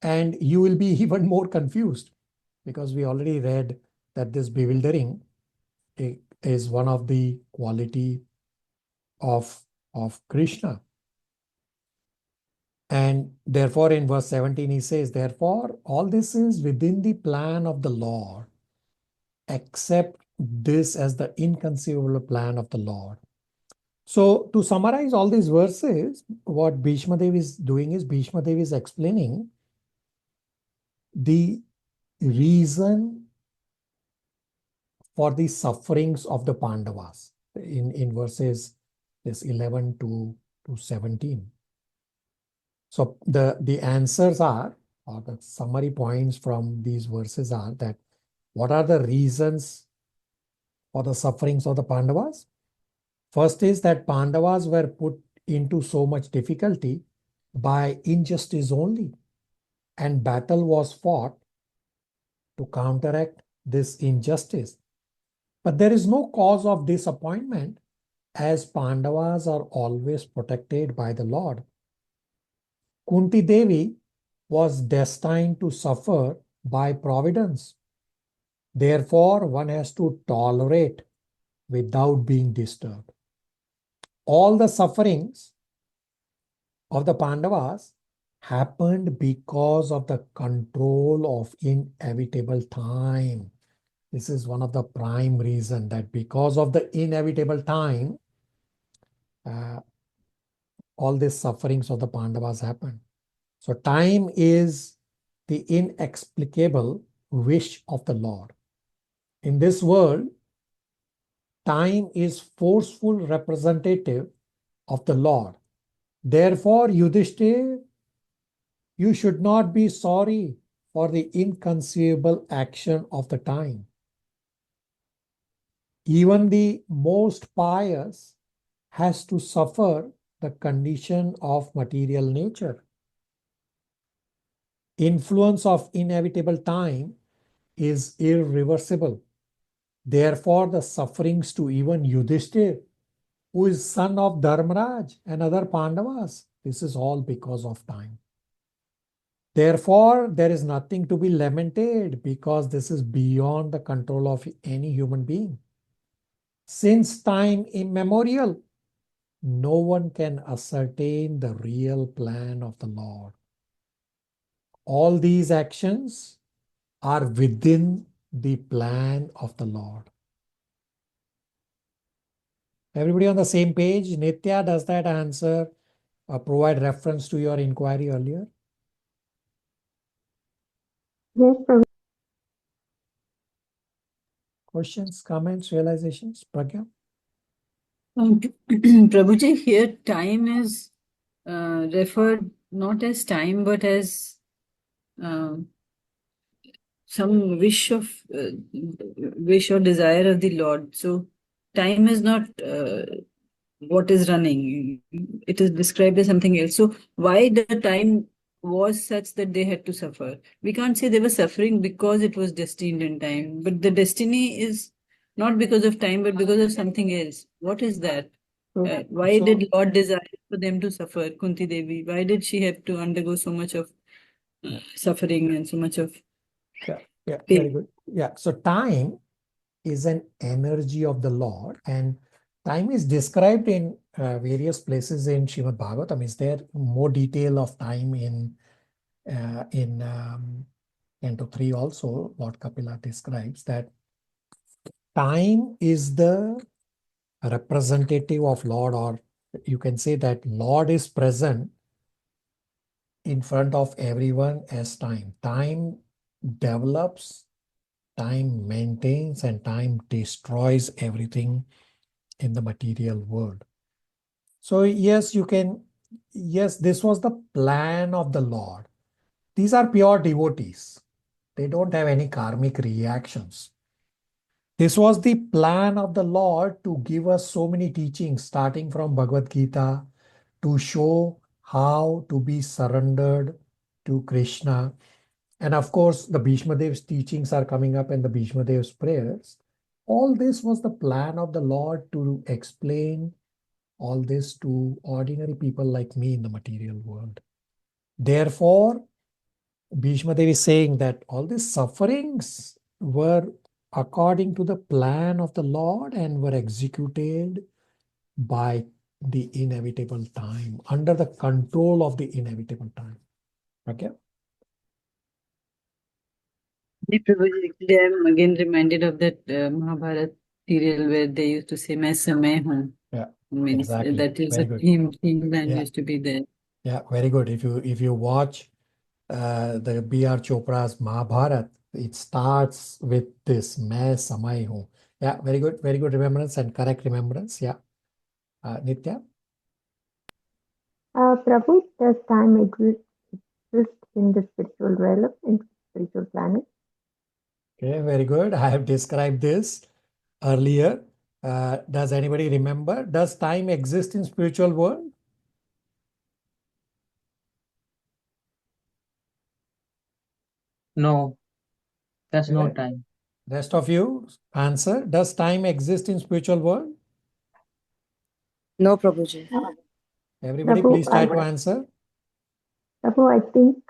and you will be even more confused, because we already read that this bewildering is one of the quality of Krishna. And therefore in verse 17 he says, therefore all this is within the plan of the Lord. Accept this as the inconceivable plan of the Lord. So to summarize all these verses, what Bhishmadev is doing is Bhishmadev is explaining the reason for the sufferings of the Pandavas in verses 11 to 17. So the answers are, or the summary points from these verses are that what are the reasons for the sufferings of the Pandavas? First is that Pandavas were put into so much difficulty by injustice only, and battle was fought to counteract this injustice. But there is no cause of disappointment, as Pandavas are always protected by the Lord. Kunti Devi was destined to suffer by providence. Therefore, one has to tolerate without being disturbed. All the sufferings of the Pandavas happened because of the control of inevitable time. This is one of the prime reasons, that because of the inevitable time, all these sufferings of the Pandavas happened. So time is the inexplicable wish of the Lord. In this world, time is forceful representative of the Lord. Therefore, Yudhishthir, you should not be sorry for the inconceivable action of the time. Even the most pious has to suffer the condition of material nature. influence of inevitable time is irreversible. Therefore, the sufferings to even Yudhishthir, who is son of Dharmaraj and other Pandavas, this is all because of time. Therefore, there is nothing to be lamented because this is beyond the control of any human being. Since time immemorial, no one can ascertain the real plan of the Lord. All these actions are within the plan of the Lord. Everybody on the same page? Nitya, does that answer provide reference to your inquiry earlier? Yes, Prabhu. Questions, comments, realizations? Pragya? Prabhuji, here time is referred not as time but as some wish or desire of the Lord. So time is not what is running. It is described as something else. So why the time was such that they had to suffer? We can't say they were suffering because it was destined in time, but the destiny is not because of time but because of something else. What is that? Why did Lord desire for them to suffer, Kunti Devi? Why did she have to undergo so much of suffering and so much of Yeah, pain? very good. Yeah, so time is an energy of the Lord, and time is described in various places in Srimad Bhagavatam. Is there more detail of time in Canto 3 also? Lord Kapila describes that time is the representative of Lord, or you can say that Lord is present in front of everyone as time. Time develops, time maintains, and time destroys everything in the material world. So yes, this was the plan of the Lord. These are pure devotees. They don't have any karmic reactions. This was the plan of the Lord to give us so many teachings, starting from Bhagavad Gita, to show how to be surrendered to Krishna. And of course, the Bhishma Dev's teachings are coming up and the Bhishma Dev's prayers. All this was the plan of the Lord to explain all this to ordinary people like me in the material world. Therefore, Bhishma Dev is saying that all these sufferings were according to the plan of the Lord and were executed by the inevitable time, under the control of the inevitable time. Okay? Prabhuji, actually, I'm again reminded of that Mahabharata serial where they used to say, "Main samay hoon." Yeah, Means exactly. that is Very a good. theme line Yeah. used to be there. Yeah, very good. If you watch the B.R. Chopra's Mahabharat, it starts with this "Main samay hoon." Yeah, very good remembrance and correct remembrance. Yeah, Nitya. Prabhu, does time exist in the spiritual realm, in spiritual planet? Okay, very good. I have described this earlier. Does anybody remember? Does time exist in spiritual world? No, there's no Okay. time. Rest of you answer. Does time exist in spiritual world? No, Prabhuji. Everybody, Prabhu, please try to answer. Prabhu, I think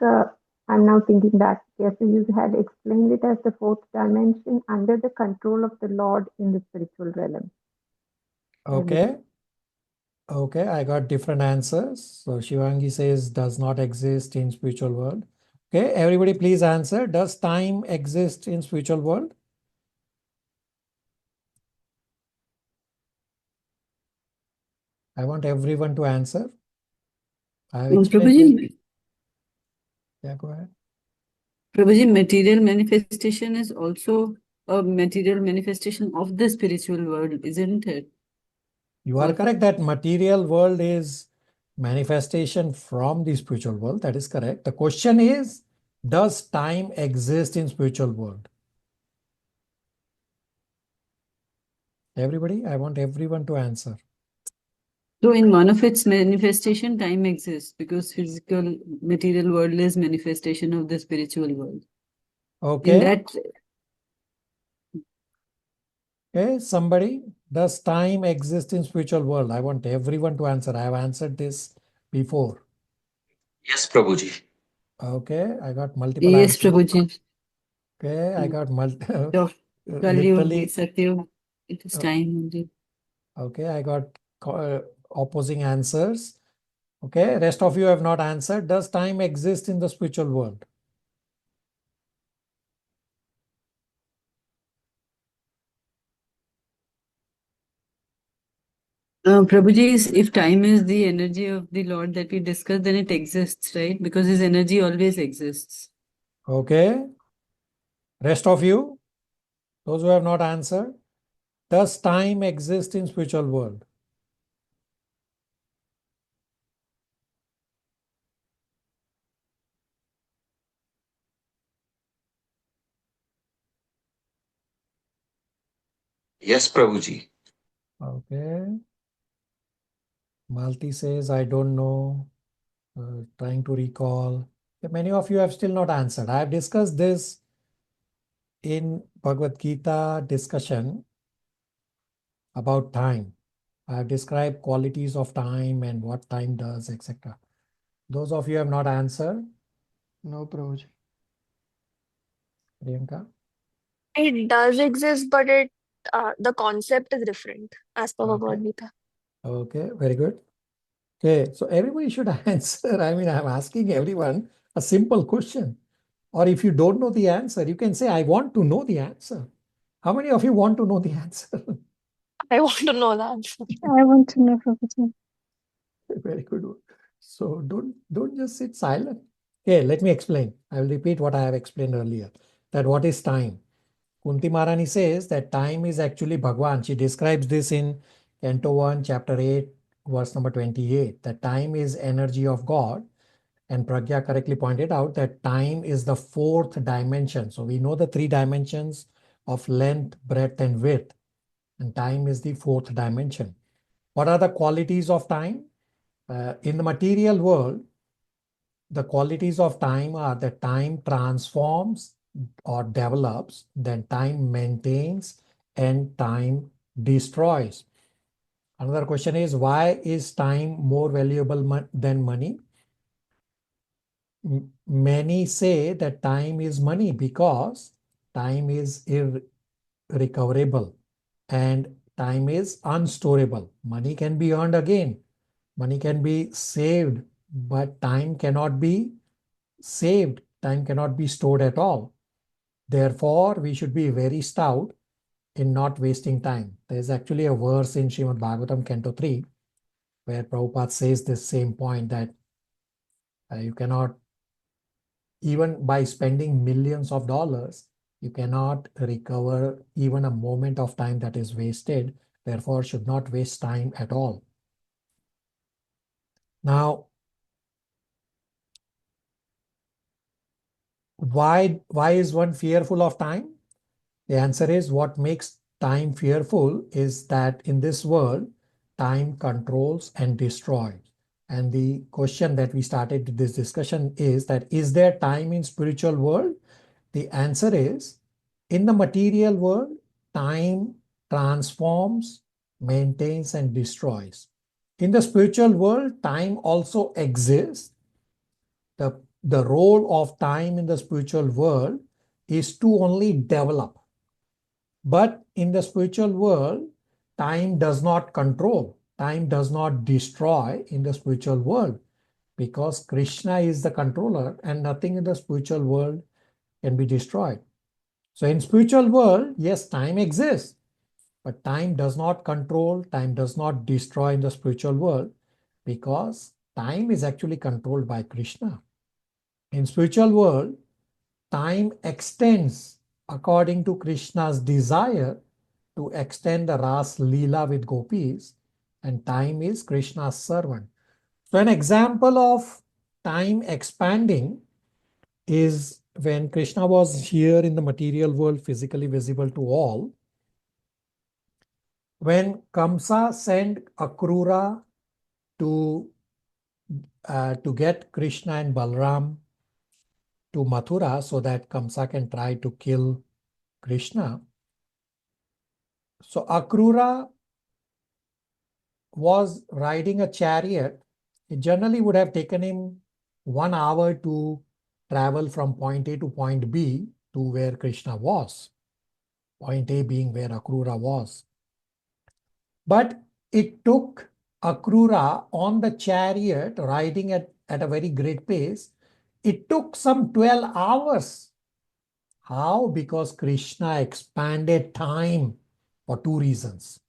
I'm now thinking back. Yes, so you had explained it as the fourth dimension under the control of the Lord in the spiritual realm. Okay. Okay, I got different answers. So Shivangi says does not exist in spiritual world. Okay, everybody please answer. Does time exist in spiritual world? I want everyone to answer. I have explained. Prabhuji, Yeah, go ahead. Prabhuji, material manifestation is also a material manifestation of the spiritual world, isn't it? You are correct that material world is manifestation from the spiritual world. That is correct. The question is, does time exist in spiritual world? Everybody, I want everyone to answer. So in one of its manifestation, time exists because physical material world is manifestation of the spiritual world. In Okay. that, Okay, somebody, does time exist in spiritual world? I want everyone to answer. I have answered this before. Yes, Prabhuji. Okay, I got multiple yes, answers. Prabhuji. Okay, I got So, literally. Satyam, it is uh, time only. Okay, I got opposing answers. Okay, rest of you have not answered. Does time exist in the spiritual world? Prabhuji, if time is the energy of the Lord that we discussed, then it exists, right? Because his energy always exists. Okay, rest of you, those who have not answered, does time exist in spiritual world? Yes, Prabhuji. Okay, Malti says, I don't know. Trying to recall. Many of you have still not answered. I have discussed this in Bhagavad Gita discussion about time. I have described qualities of time and what time does, etc. Those of you have not answered. No, Prabhuji. Priyanka? It does exist, but the concept is different as per Okay. Bhagavad Gita. Okay, very good. Okay, so everybody should answer. I mean, I'm asking everyone a simple question. Or if you don't know the answer, you can say, I want to know the answer. How many of you want to know the answer? I want to know the answer. I want to know, Prabhuji. Very good. So don't just sit silent. Okay, let me explain. I will repeat what I have explained earlier. That what is time? Kunti Maharani says that time is actually Bhagwan. She describes this in Canto 1, Chapter 8, verse number 28. That time is energy of God. And Pragya correctly pointed out that time is the fourth dimension. So we know the three dimensions of length, breadth, and width. And time is the fourth dimension. What are the qualities of time? In the material world, the qualities of time are that time transforms or develops, then time maintains, and time destroys. Another question is, why is time more valuable than money? Many say that time is money because time is irrecoverable and time is unstorable. Money can be earned again. Money can be saved, but time cannot be saved. Time cannot be stored at all. Therefore, we should be very stout in not wasting time. There's actually a verse in Srimad Bhagavatam, Canto 3, where Prabhupada says this same point that you cannot, even by spending millions of dollars, you cannot recover even a moment of time that is wasted. Therefore, should not waste time at all. Now, why is one fearful of time? The answer is, what makes time fearful is that in this world, time controls and destroys. And the question that we started this discussion is that, is there time in spiritual world? The answer is, in the material world, time transforms, maintains, and destroys. In the spiritual world, time also exists. The role of time in the spiritual world is to only develop. But in the spiritual world, time does not control, time does not destroy in the spiritual world, because Krishna is the controller and nothing in the spiritual world can be destroyed. So in spiritual world, yes, time exists, but time does not control, time does not destroy in the spiritual world, because time is actually controlled by Krishna. In spiritual world, time extends according to Krishna's desire to extend the Ras Leela with Gopis, and time is Krishna's servant. So an example of time expanding is when Krishna was here in the material world, physically visible to all. When Kamsa sent Akrura to get Krishna and Balram to Mathura so that Kamsa can try to kill Krishna. So Akrura was riding a chariot. It generally would have taken him 1 hour to travel from point A to point B to where Krishna was. Point A being where Akrura was. But it took Akrura on the chariot riding at a very great pace. It took some 12 hours. How? Because Krishna expanded time for 2 reasons.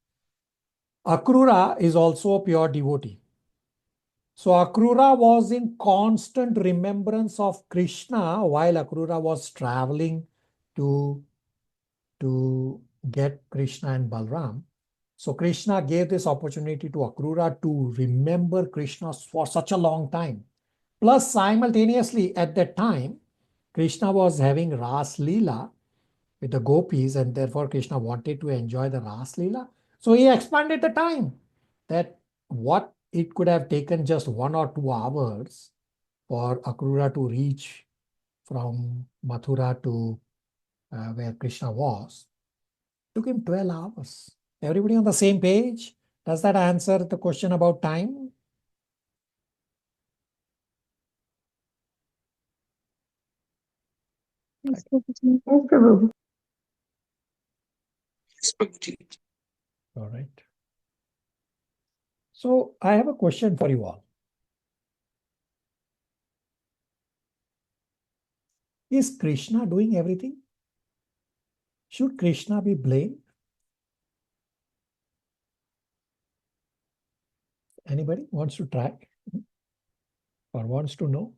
Akrura is also a pure devotee. So Akrura was in constant remembrance of Krishna while Akrura was traveling to get Krishna and Balram. So Krishna gave this opportunity to Akrura to remember Krishna for such a long time. Plus, simultaneously at that time, Krishna was having Ras Leela with the Gopis, and therefore Krishna wanted to enjoy the Ras Leela. So he expanded the time, that what it could have taken just 1 or 2 hours for Akrura to reach from Mathura to where Krishna was, took him 12 hours. Everybody on the same page? Does that answer the question about time? Yes, Prabhuji. Yes, Prabhu. Yes, Prabhuji. All right. So I have a question for you all. Is Krishna doing everything? Should Krishna be blamed? Anybody wants to try or wants to know?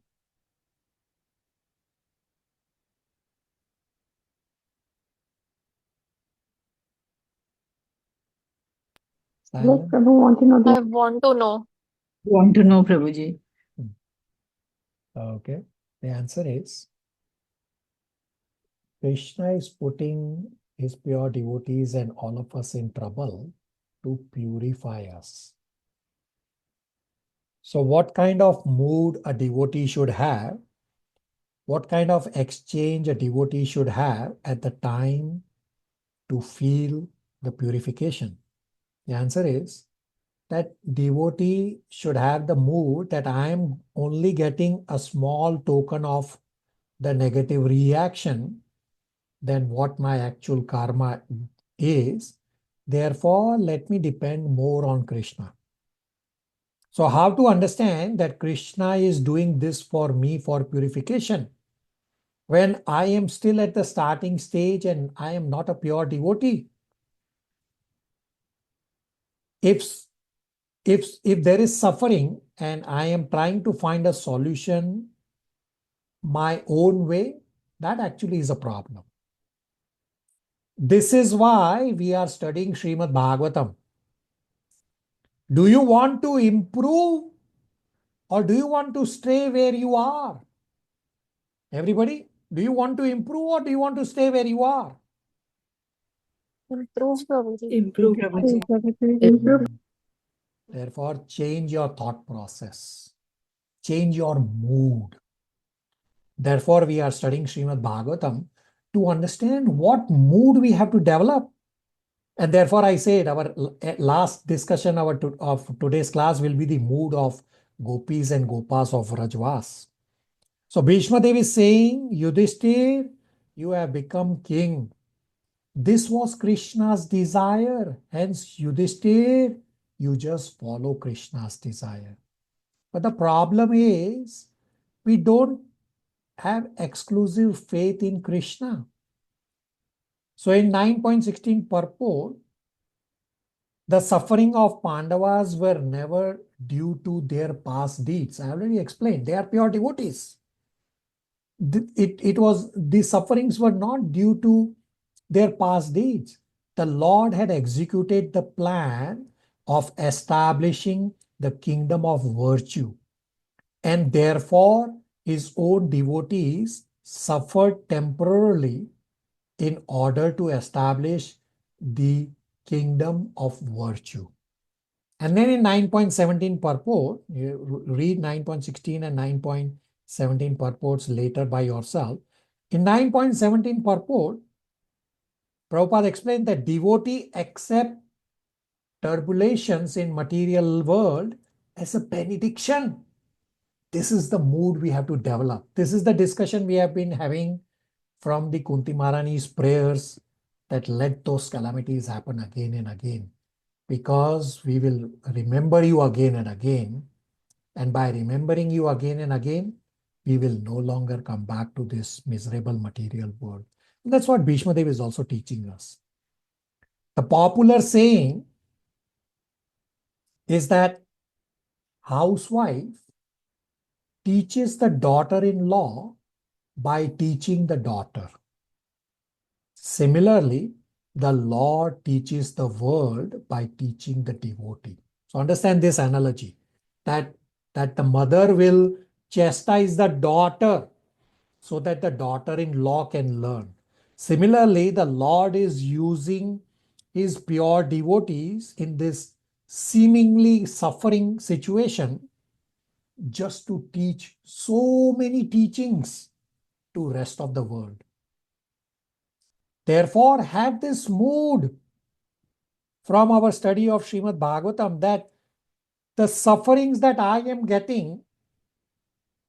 Yes, Silence. Prabhu, want to know I the want to know. Want to know, Prabhuji? Okay. The answer is Krishna is putting his pure devotees and all of us in trouble to purify us. So what kind of mood a devotee should have, what kind of exchange a devotee should have at the time to feel the purification? The answer is that devotee should have the mood that I am only getting a small token of the negative reaction than what my actual karma is. Therefore, let me depend more on Krishna. So how to understand that Krishna is doing this for me for purification? When I am still at the starting stage and I am not a pure devotee. If there is suffering and I am trying to find a solution my own way, that actually is a problem. This is why we are studying Srimad Bhagavatam. Do you want to improve or do you want to stay where you are? Everybody, do you want to improve or do you want to stay where you are? Improve, Prabhuji. Improve. Prabhuji. improve. Therefore, change your thought process. Change your mood. Therefore, we are studying Srimad Bhagavatam to understand what mood we have to develop. And therefore, I said our last discussion of today's class will be the mood of Gopis and Gopas of Vrajvas. So Bhishma Dev is saying, Yudhishthir, you have become king. This was Krishna's desire. Hence, Yudhishthir, you just follow Krishna's desire. But the problem is, we don't have exclusive faith in Krishna. So in 9.16 purport, the suffering of Pandavas were never due to their past deeds. I already explained, they are pure devotees. The sufferings were not due to their past deeds. The Lord had executed the plan of establishing the kingdom of virtue. And therefore, his own devotees suffered temporarily in order to establish the kingdom of virtue. And then in 9.17 purport, you read 9.16 and 9.17 purports later by yourself. In 9.17 purport, Prabhupada explained that devotee accept turbulations in material world as a benediction. This is the mood we have to develop. This is the discussion we have been having from the Kunti Maharani's prayers that let those calamities happen again and again. Because we will remember you again and again. And by remembering you again and again, we will no longer come back to this miserable material world. And that's what Bhishma Dev is also teaching us. The popular saying is that housewife teaches the daughter-in-law by teaching the daughter. Similarly, the Lord teaches the world by teaching the devotee. So understand this analogy, that the mother will chastise the daughter so that the daughter-in-law can learn. Similarly, the Lord is using his pure devotees in this seemingly suffering situation just to teach so many teachings to rest of the world. Therefore, have this mood from our study of Srimad Bhagavatam that the sufferings that I am getting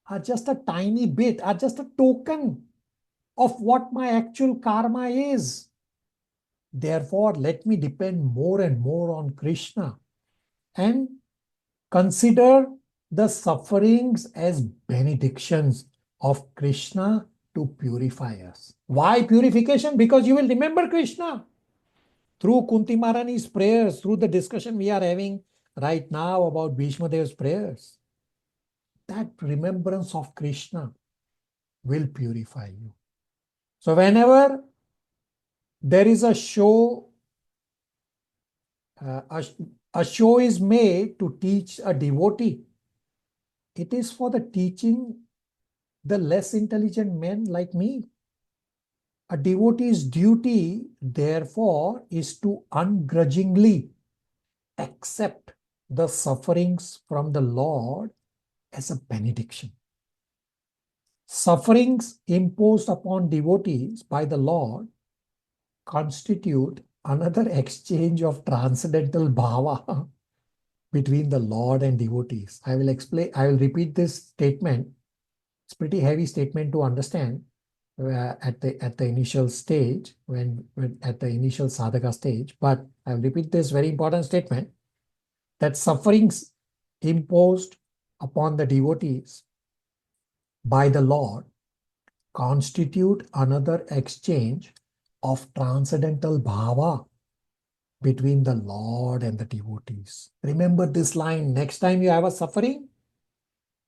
are just a tiny bit, are just a token of what my actual karma is. Therefore, let me depend more and more on Krishna and consider the sufferings as benedictions of Krishna to purify us. Why purification? Because you will remember Krishna. Through Kunti Maharani's prayers, through the discussion we are having right now about Bhishma Dev's prayers, that remembrance of Krishna will purify you. So whenever there is a show, a show is made to teach a devotee, it is for the teaching the less intelligent men like me. A devotee's duty, therefore, is to ungrudgingly accept the sufferings from the Lord as a benediction. Sufferings imposed upon devotees by the Lord constitute another exchange of transcendental bhava between the Lord and devotees. I will repeat this statement. It's a pretty heavy statement to understand at the initial stage, when at the initial sadhaka stage. But I'll repeat this very important statement, that sufferings imposed upon the devotees by the Lord constitute another exchange of transcendental bhava between the Lord and the devotees. Remember this line. Next time you have a suffering,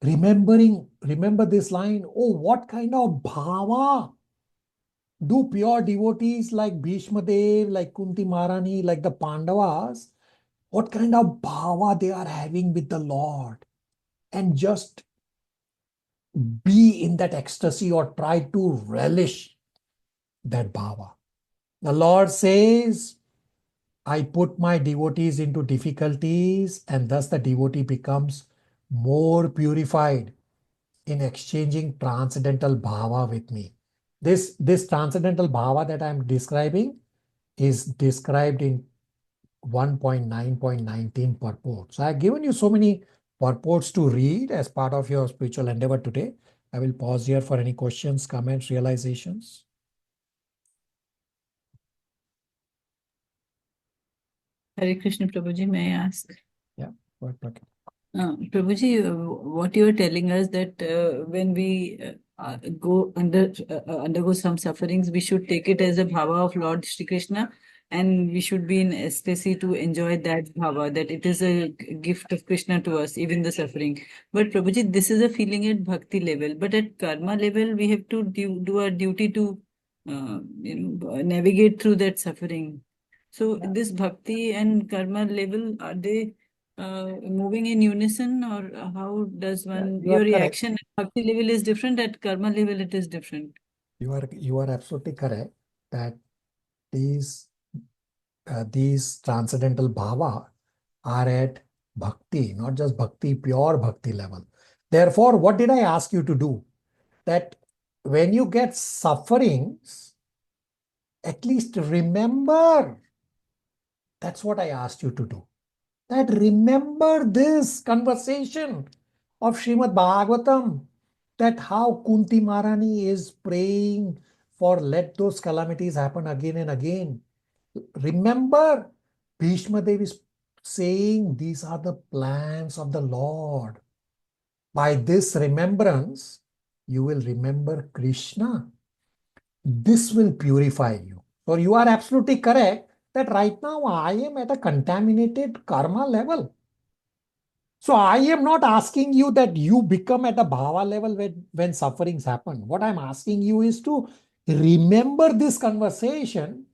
remember this line. Oh, what kind of bhava do pure devotees like Bhishma Dev, like Kunti Maharani, like the Pandavas, what kind of bhava they are having with the Lord? And just be in that ecstasy or try to relish that bhava. The Lord says, I put my devotees into difficulties, and thus the devotee becomes more purified in exchanging transcendental bhava with me. This transcendental bhava that I'm describing is described in 1.9.19 purport. So I've given you so many purports to read as part of your spiritual endeavor today. I will pause here for any questions, comments, realizations. Hare Krishna, Prabhuji, may I ask? Yeah, what? Prabhuji, what you are telling us that when we undergo some sufferings, we should take it as a bhava of Lord Shri Krishna, and we should be in ecstasy to enjoy that bhava, that it is a gift of Krishna to us, even the suffering. But Prabhuji, this is a feeling at bhakti level, but at karma level, we have to do our duty to navigate through that suffering. So this bhakti and karma level, are they moving in unison, or how does one, you are your correct. reaction at bhakti level is different, at karma level it is different? You are absolutely correct that these transcendental bhava are at bhakti, not just bhakti, pure bhakti level. Therefore, what did I ask you to do? That when you get sufferings, at least remember. That's what I asked you to do. That remember this conversation of Srimad Bhagavatam, that how Kunti Maharani is praying for let those calamities happen again and again. Remember, Bhishma Dev is saying these are the plans of the Lord. By this remembrance, you will remember Krishna. This will purify you. So you are absolutely correct that right now I am at a contaminated karma level. So I am not asking you that you become at a bhava level when sufferings happen. What I'm asking you is to remember this conversation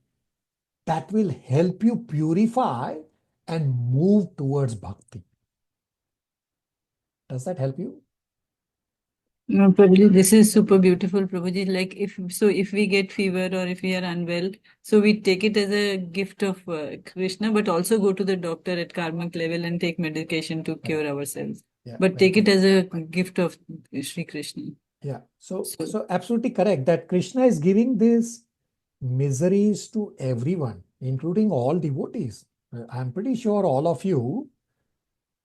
that will help you purify and move towards bhakti. Does that help you? No, Prabhuji, this is super beautiful, Prabhuji. Like if we get fever or if we are unwell, so we take it as a gift of Krishna, but also go to the doctor at karmic level and take medication to cure ourselves. Yeah, but take it as a gift of Sri Krishna. Yeah, so absolutely correct that Krishna is giving these miseries to everyone, including all devotees. I'm pretty sure all of you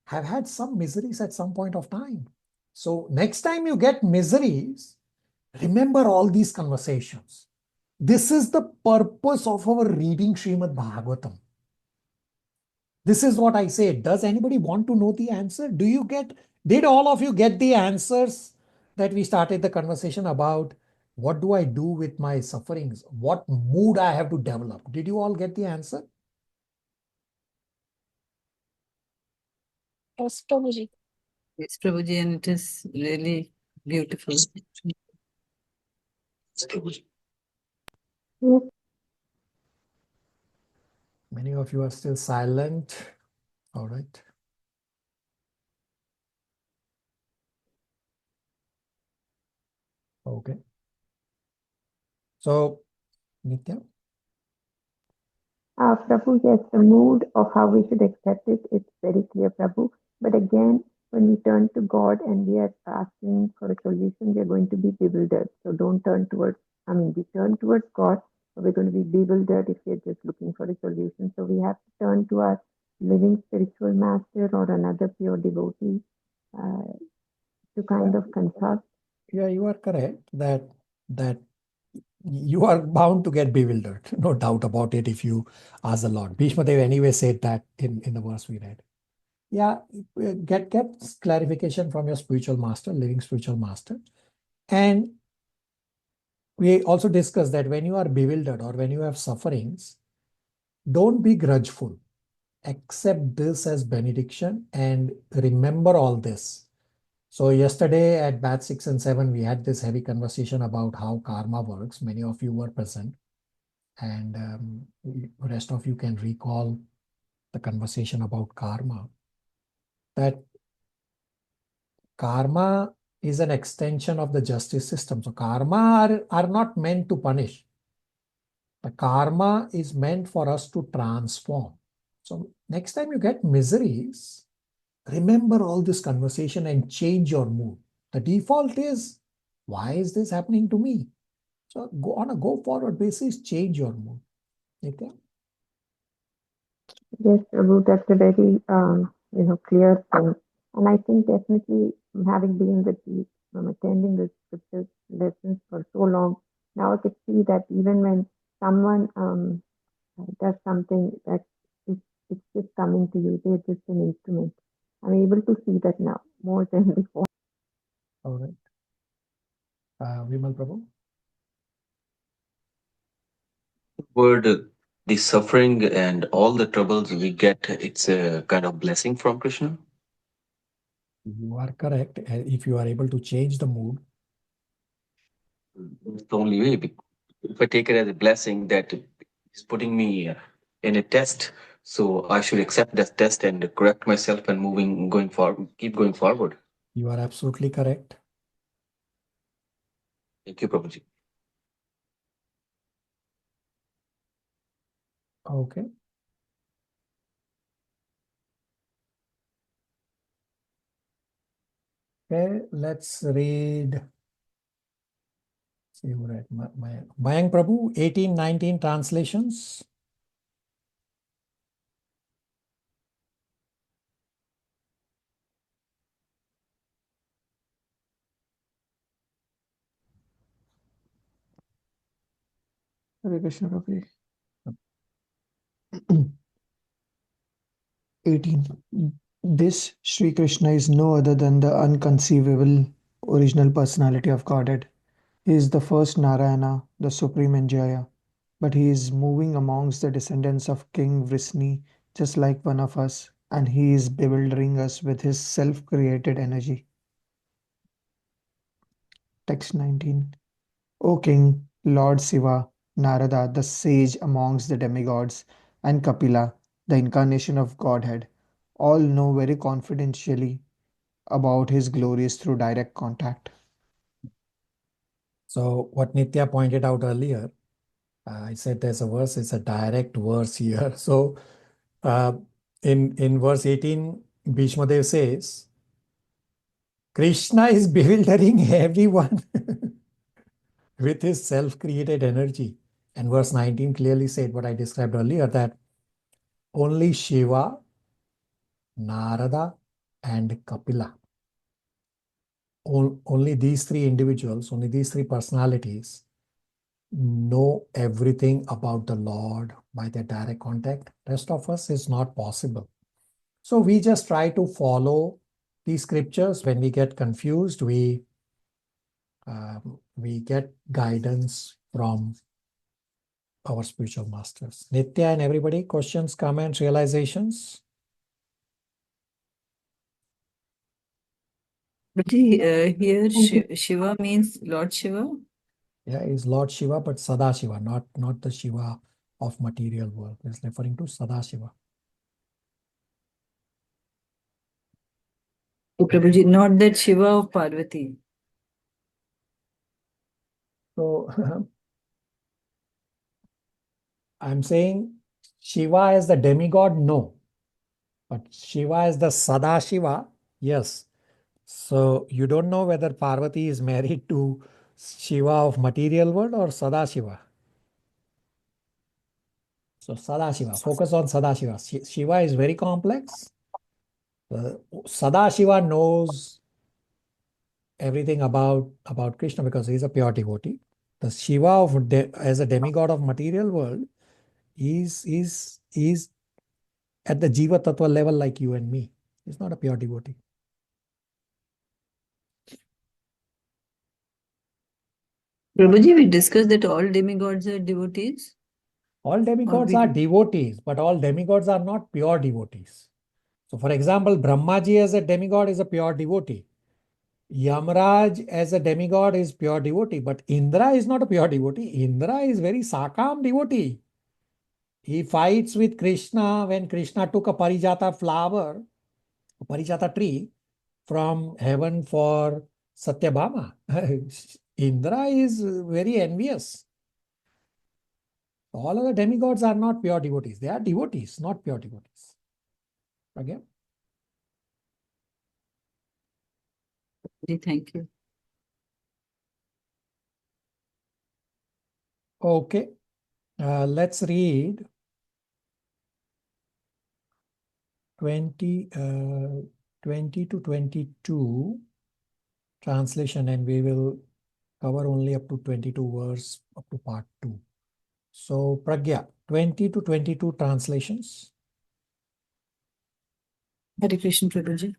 have had some miseries at some point of time. So next time you get miseries, remember all these conversations. This is the purpose of our reading Srimad Bhagavatam. This is what I say. Does anybody want to know the answer? Did all of you get the answers that we started the conversation about? What do I do with my sufferings? What mood I have to develop? Did you all get the answer? Yes, Prabhuji. Yes, Prabhuji, and it is really beautiful. Yes, Many of you are still silent. All right. Okay. So, Nitya? Prabhu, yes, the mood of how we should accept it, it's very clear, Prabhu. But again, when we turn to God and we are asking for a solution, we are going to be bewildered. So don't turn towards, we turn towards God, but we're going to be bewildered if we're just looking for a solution. So we have to turn to our living spiritual master or another pure devotee to kind of consult. Yeah, you are correct that you are bound to get bewildered. No doubt about it if you ask the Lord. Bhishma Dev anyway said that in the verse we read. Yeah, get clarification from your spiritual master, living spiritual master. And we also discussed that when you are bewildered or when you have sufferings, don't be grudgeful. Accept this as benediction and remember all this. So yesterday at batch 6 and 7, we had this heavy conversation about how karma works. Many of you were present, and rest of you can recall the conversation about karma. That karma is an extension of the justice system. So karma are not meant to punish. The karma is meant for us to transform. So next time you get miseries, remember all this conversation and change your mood. The default is, why is this happening to me? So go on a go forward basis, change your mood. Okay? Yes, Prabhu, that's a very clear thing. And I think definitely having been with you, attending the scripture lessons for so long, now I could see that even when someone does something that it's just coming to you, they're just an instrument. I'm able to see that now more than before. All right. Vimal Prabhu? Word, the suffering and all the troubles we get, it's a kind of blessing from Krishna. You are correct. If you are able to change the mood. It's the only way. If I take it as a blessing that is putting me in a test, so I should accept that test and correct myself and going forward, keep going forward. You are absolutely correct. Thank you, Prabhuji. Okay. Okay, let's read. See, you read Mayank Prabhu, 18-19 translations. Hare Krishna Prabhu. 18. This Sri Krishna is no other than the unconceivable original personality of Godhead. He is the first Narayana, the supreme enjoyer. But he is moving amongst the descendants of King Vrisni, just like one of us, and he is bewildering us with his self-created energy. Text 19. O King, Lord Shiva, Narada, the sage amongst the demigods, and Kapila, the incarnation of Godhead, all know very confidentially about his glories through direct contact. So what Nitya pointed out earlier, I said there's a verse, it's a direct verse here. So in verse 18, Bhishmadev says, Krishna is bewildering everyone with his self-created energy. And verse 19 clearly said what I described earlier, that only Shiva, Narada, and Kapila, only these three individuals, only these three personalities know everything about the Lord by their direct contact. Rest of us is not possible. So we just try to follow these scriptures. When we get confused, we get guidance from our spiritual masters. Nitya and everybody, questions, comments, realizations? But here Shiva means Lord Shiva? Yeah, is Lord Shiva, but Sadashiva, not the Shiva of material world. It's referring to Sadashiva. Oh, Prabhuji, not that Shiva of Parvati. So I'm saying Shiva as the demigod, no. But Shiva as the Sadashiva, yes. So you don't know whether Parvati is married to Shiva of material world or Sadashiva. So Sadashiva, focus on Sadashiva. Shiva is very complex. Sadashiva knows everything about Krishna because he is a pure devotee. The Shiva of as a demigod of material world is at the Jiva Tattva level like you and me. He's not a pure devotee. Prabhuji, we discussed that all demigods are devotees. All demigods are devotees, but all demigods are not pure devotees. So for example, Brahmaji as a demigod is a pure devotee. Yamraj as a demigod is pure devotee, but Indra is not a pure devotee. Indra is very sakam devotee. He fights with Krishna when Krishna took a parijata flower, a parijata tree from heaven for Satyabhama. Indra is very envious. All other demigods are not pure devotees. They are devotees, not pure devotees. Okay? Thank you. Okay. Let's read 20 to 22 translation, and we will cover only up to 22 verse up to part 2. So Pragya, 20 to 22 translations. Hare Krishna Prabhuji.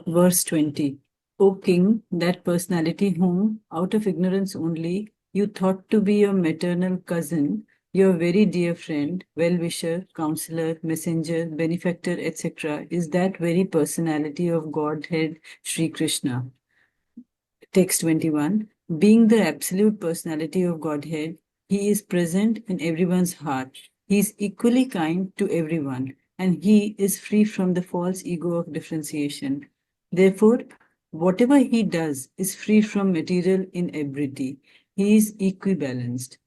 Verse 20. O King, that personality whom, out of ignorance only, you thought to be your maternal cousin, your very dear friend, well-wisher, counselor, messenger, benefactor, etc., is that very personality of Godhead, Sri Krishna. Text 21. Being the absolute personality of Godhead, he is present in everyone's heart. He is equally kind to everyone, and he is free from the false ego of differentiation. Therefore, whatever he does is free from material inebriety. He is equibalanced.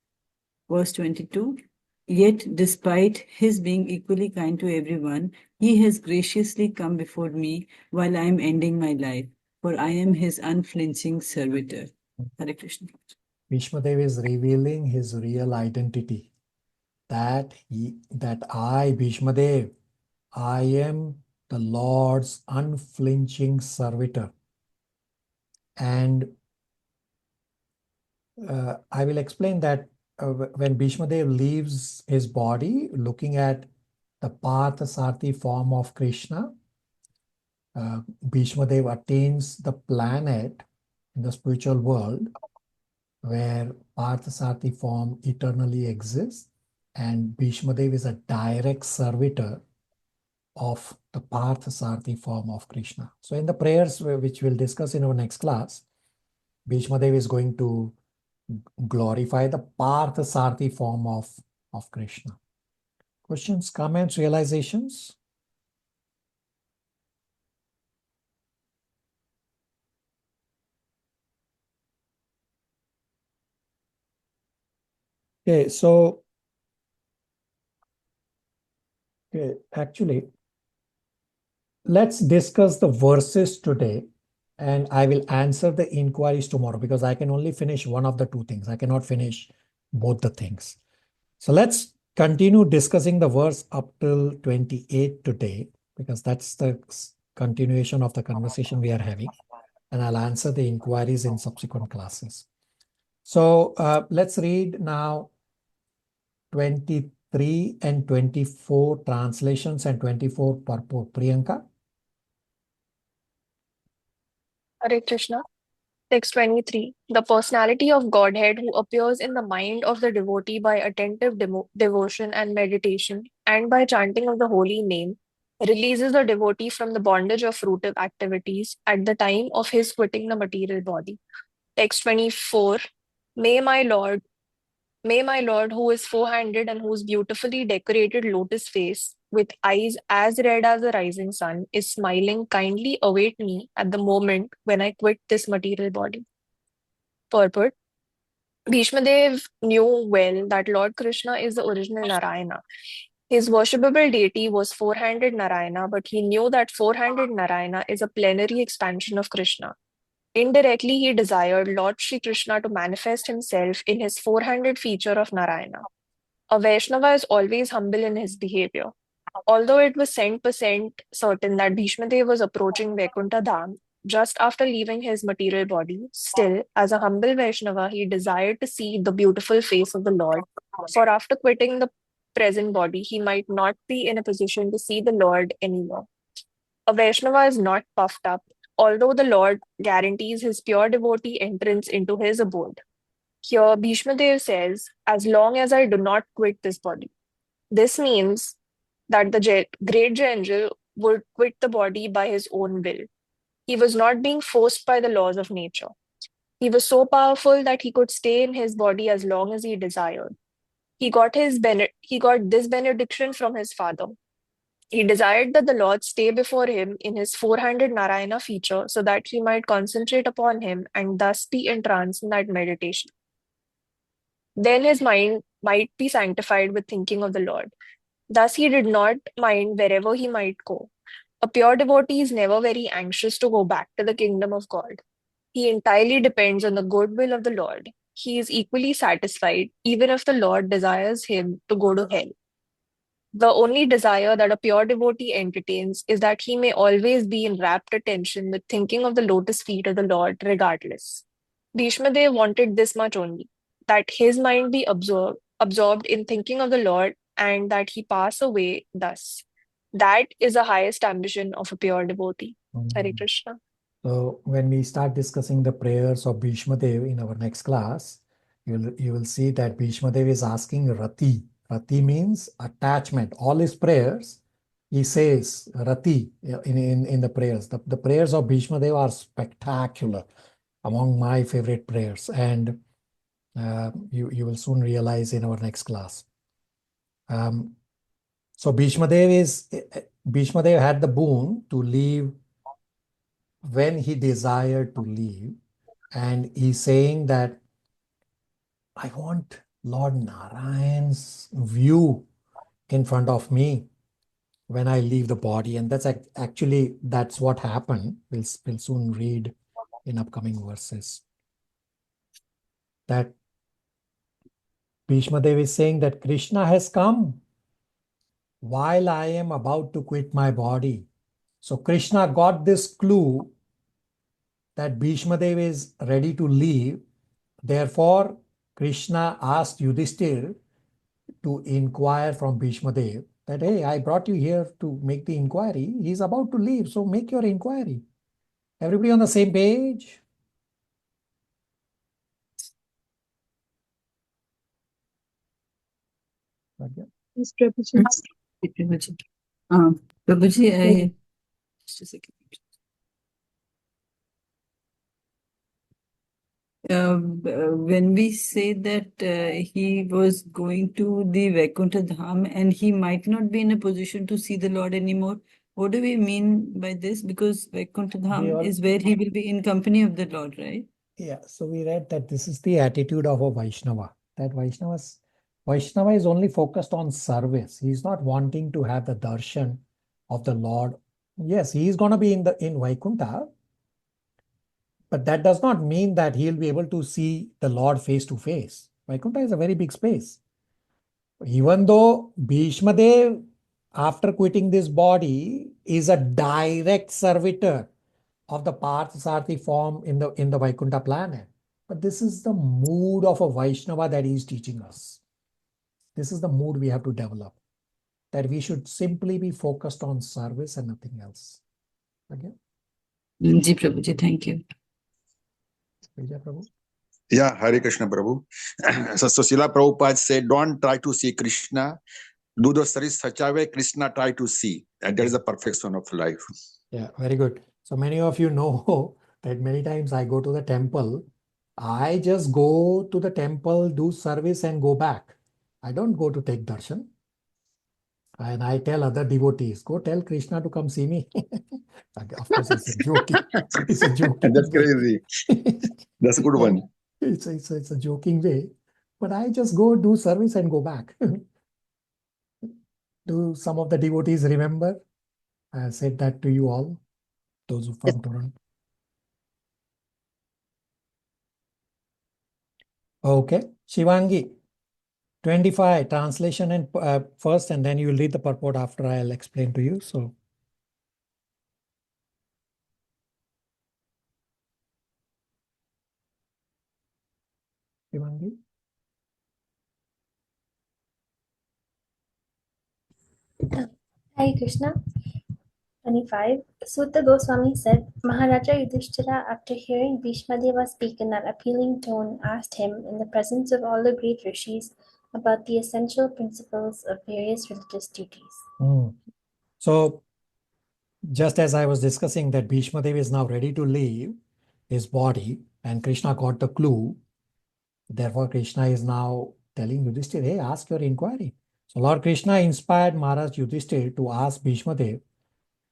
Verse 22. Yet, despite his being equally kind to everyone, he has graciously come before me while I am ending my life, for I am his unflinching servitor. Hare Krishna. Bhishma Dev is revealing his real identity. That I, Bhishma Dev, I am the Lord's unflinching servitor. And I will explain that when Bhishma Dev leaves his body, looking at the Parthasarthi form of Krishna, Bhishma Dev attains the planet in the spiritual world where Parthasarthi form eternally exists, and Bhishma Dev is a direct servitor of the Parthasarthi form of Krishna. So in the prayers which we'll discuss in our next class, Bhishma Dev is going to glorify the Parthasarthi form of Krishna. Questions, comments, realizations? Okay, so actually, let's discuss the verses today, and I will answer the inquiries tomorrow because I can only finish one of the two things. I cannot finish both the things. So let's continue discussing the verse up till 28 today, because that's the continuation of the conversation we are having, and I'll answer the inquiries in subsequent classes. So let's read now 23 and 24 translations and 24 purport. Priyanka? Hare Krishna. Text 23. The personality of Godhead who appears in the mind of the devotee by attentive devotion and meditation and by chanting of the holy name releases the devotee from the bondage of fruitive activities at the time of his quitting the material body. Text 24. May my Lord, who is four-handed and whose beautifully decorated lotus face, with eyes as red as the rising sun, is smiling kindly await me at the moment when I quit this material body. Purport. Bhishma Dev knew well that Lord Krishna is the original Narayana. His worshipable deity was four-handed Narayana, but he knew that four-handed Narayana is a plenary expansion of Krishna. Indirectly, he desired Lord Sri Krishna to manifest himself in his four-handed feature of Narayana. A Vaishnava is always humble in his behavior. Although it was 100% certain that Bhishma Dev was approaching Vaikuntha Dham just after leaving his material body, still, as a humble Vaishnava, he desired to see the beautiful face of the Lord. For after quitting the present body, he might not be in a position to see the Lord anymore. A Vaishnava is not puffed up, although the Lord guarantees his pure devotee entrance into his abode. Here, Bhishma Dev says, as long as I do not quit this body. This means that the great general would quit the body by his own will. He was not being forced by the laws of nature. He was so powerful that he could stay in his body as long as he desired. He got this benediction from his father. He desired that the Lord stay before him in his four-handed Narayana feature so that he might concentrate upon him and thus be entranced in that meditation. Then his mind might be sanctified with thinking of the Lord. Thus he did not mind wherever he might go. A pure devotee is never very anxious to go back to the kingdom of God. He entirely depends on the goodwill of the Lord. He is equally satisfied even if the Lord desires him to go to hell. The only desire that a pure devotee entertains is that he may always be in rapt attention with thinking of the lotus feet of the Lord regardless. Bhishma Dev wanted this much only, that his mind be absorbed in thinking of the Lord and that he pass away thus. That is the highest ambition of a pure devotee. Hare Krishna. So when we start discussing the prayers of Bhishma Dev in our next class, you will see that Bhishma Dev is asking Rati. Rati means attachment. All his prayers, he says Rati in the prayers. The prayers of Bhishma Dev are spectacular, among my favorite prayers, and you will soon realize in our next class. So Bhishma Dev had the boon to leave when he desired to leave, and he's saying that I want Lord Narayan's view in front of me when I leave the body. And that's actually, that's what happened. We'll soon read in upcoming verses. That Bhishma Dev is saying that Krishna has come while I am about to quit my body. So Krishna got this clue that Bhishma Dev is ready to leave. Therefore, Krishna asked Yudhishthir to inquire from Bhishma Dev that, hey, I brought you here to make the inquiry. He's about to leave, so make your inquiry. Everybody on the same page? Yes, Prabhuji. Prabhuji. Prabhuji, just a second. When we say that he was going to the Vaikuntha Dham and he might not be in a position to see the Lord anymore, what do we mean by this? Because Vaikuntha Dham is where he will be in company of the Lord, right? Yeah, so we read that this is the attitude of a Vaishnava, that Vaishnava is only focused on service. He's not wanting to have the darshan of the Lord. Yes, he's going to be in Vaikuntha, but that does not mean that he'll be able to see the Lord face to face. Vaikuntha is a very big space. Even though Bhishma Dev, after quitting this body, is a direct servitor of the Parthasarthi form in the Vaikuntha planet. But this is the mood of a Vaishnava that he is teaching us. This is the mood we have to develop. That we should simply be focused on service and nothing else. Okay? Ji Prabhuji, thank you. Vijay Prabhu? Yeah, Hare Krishna Prabhu. So Srila Prabhupada said, don't try to see Krishna. Do the service such a way Krishna try to see. And that is the perfection of life. Yeah, very good. So many of you know that many times I go to the temple. I just go to the temple, do service and go back. I don't go to take darshan. And I tell other devotees, go tell Krishna to come see me. Of course, it's a joking. It's a joking. That's crazy. That's a good one. It's a joking way. But I just go do service and go back. Do some of the devotees remember? I said that to you all, those who from Toronto. Okay, Shivangi, 25, translation and first, and then you will read the purport after I'll explain to you. So, Shivangi. Hare Krishna. 25. Sutta Goswami said, Maharaja Yudhishthira, after hearing Bhishma Deva speak in that appealing tone, asked him, in the presence of all the great rishis, about the essential principles of various religious duties. So, just as I was discussing that Bhishma Dev is now ready to leave his body and Krishna got the clue. Therefore, Krishna is now telling Yudhishthira, hey, ask your inquiry. So, Lord Krishna inspired Maharaj Yudhishthira to ask Bhishma Dev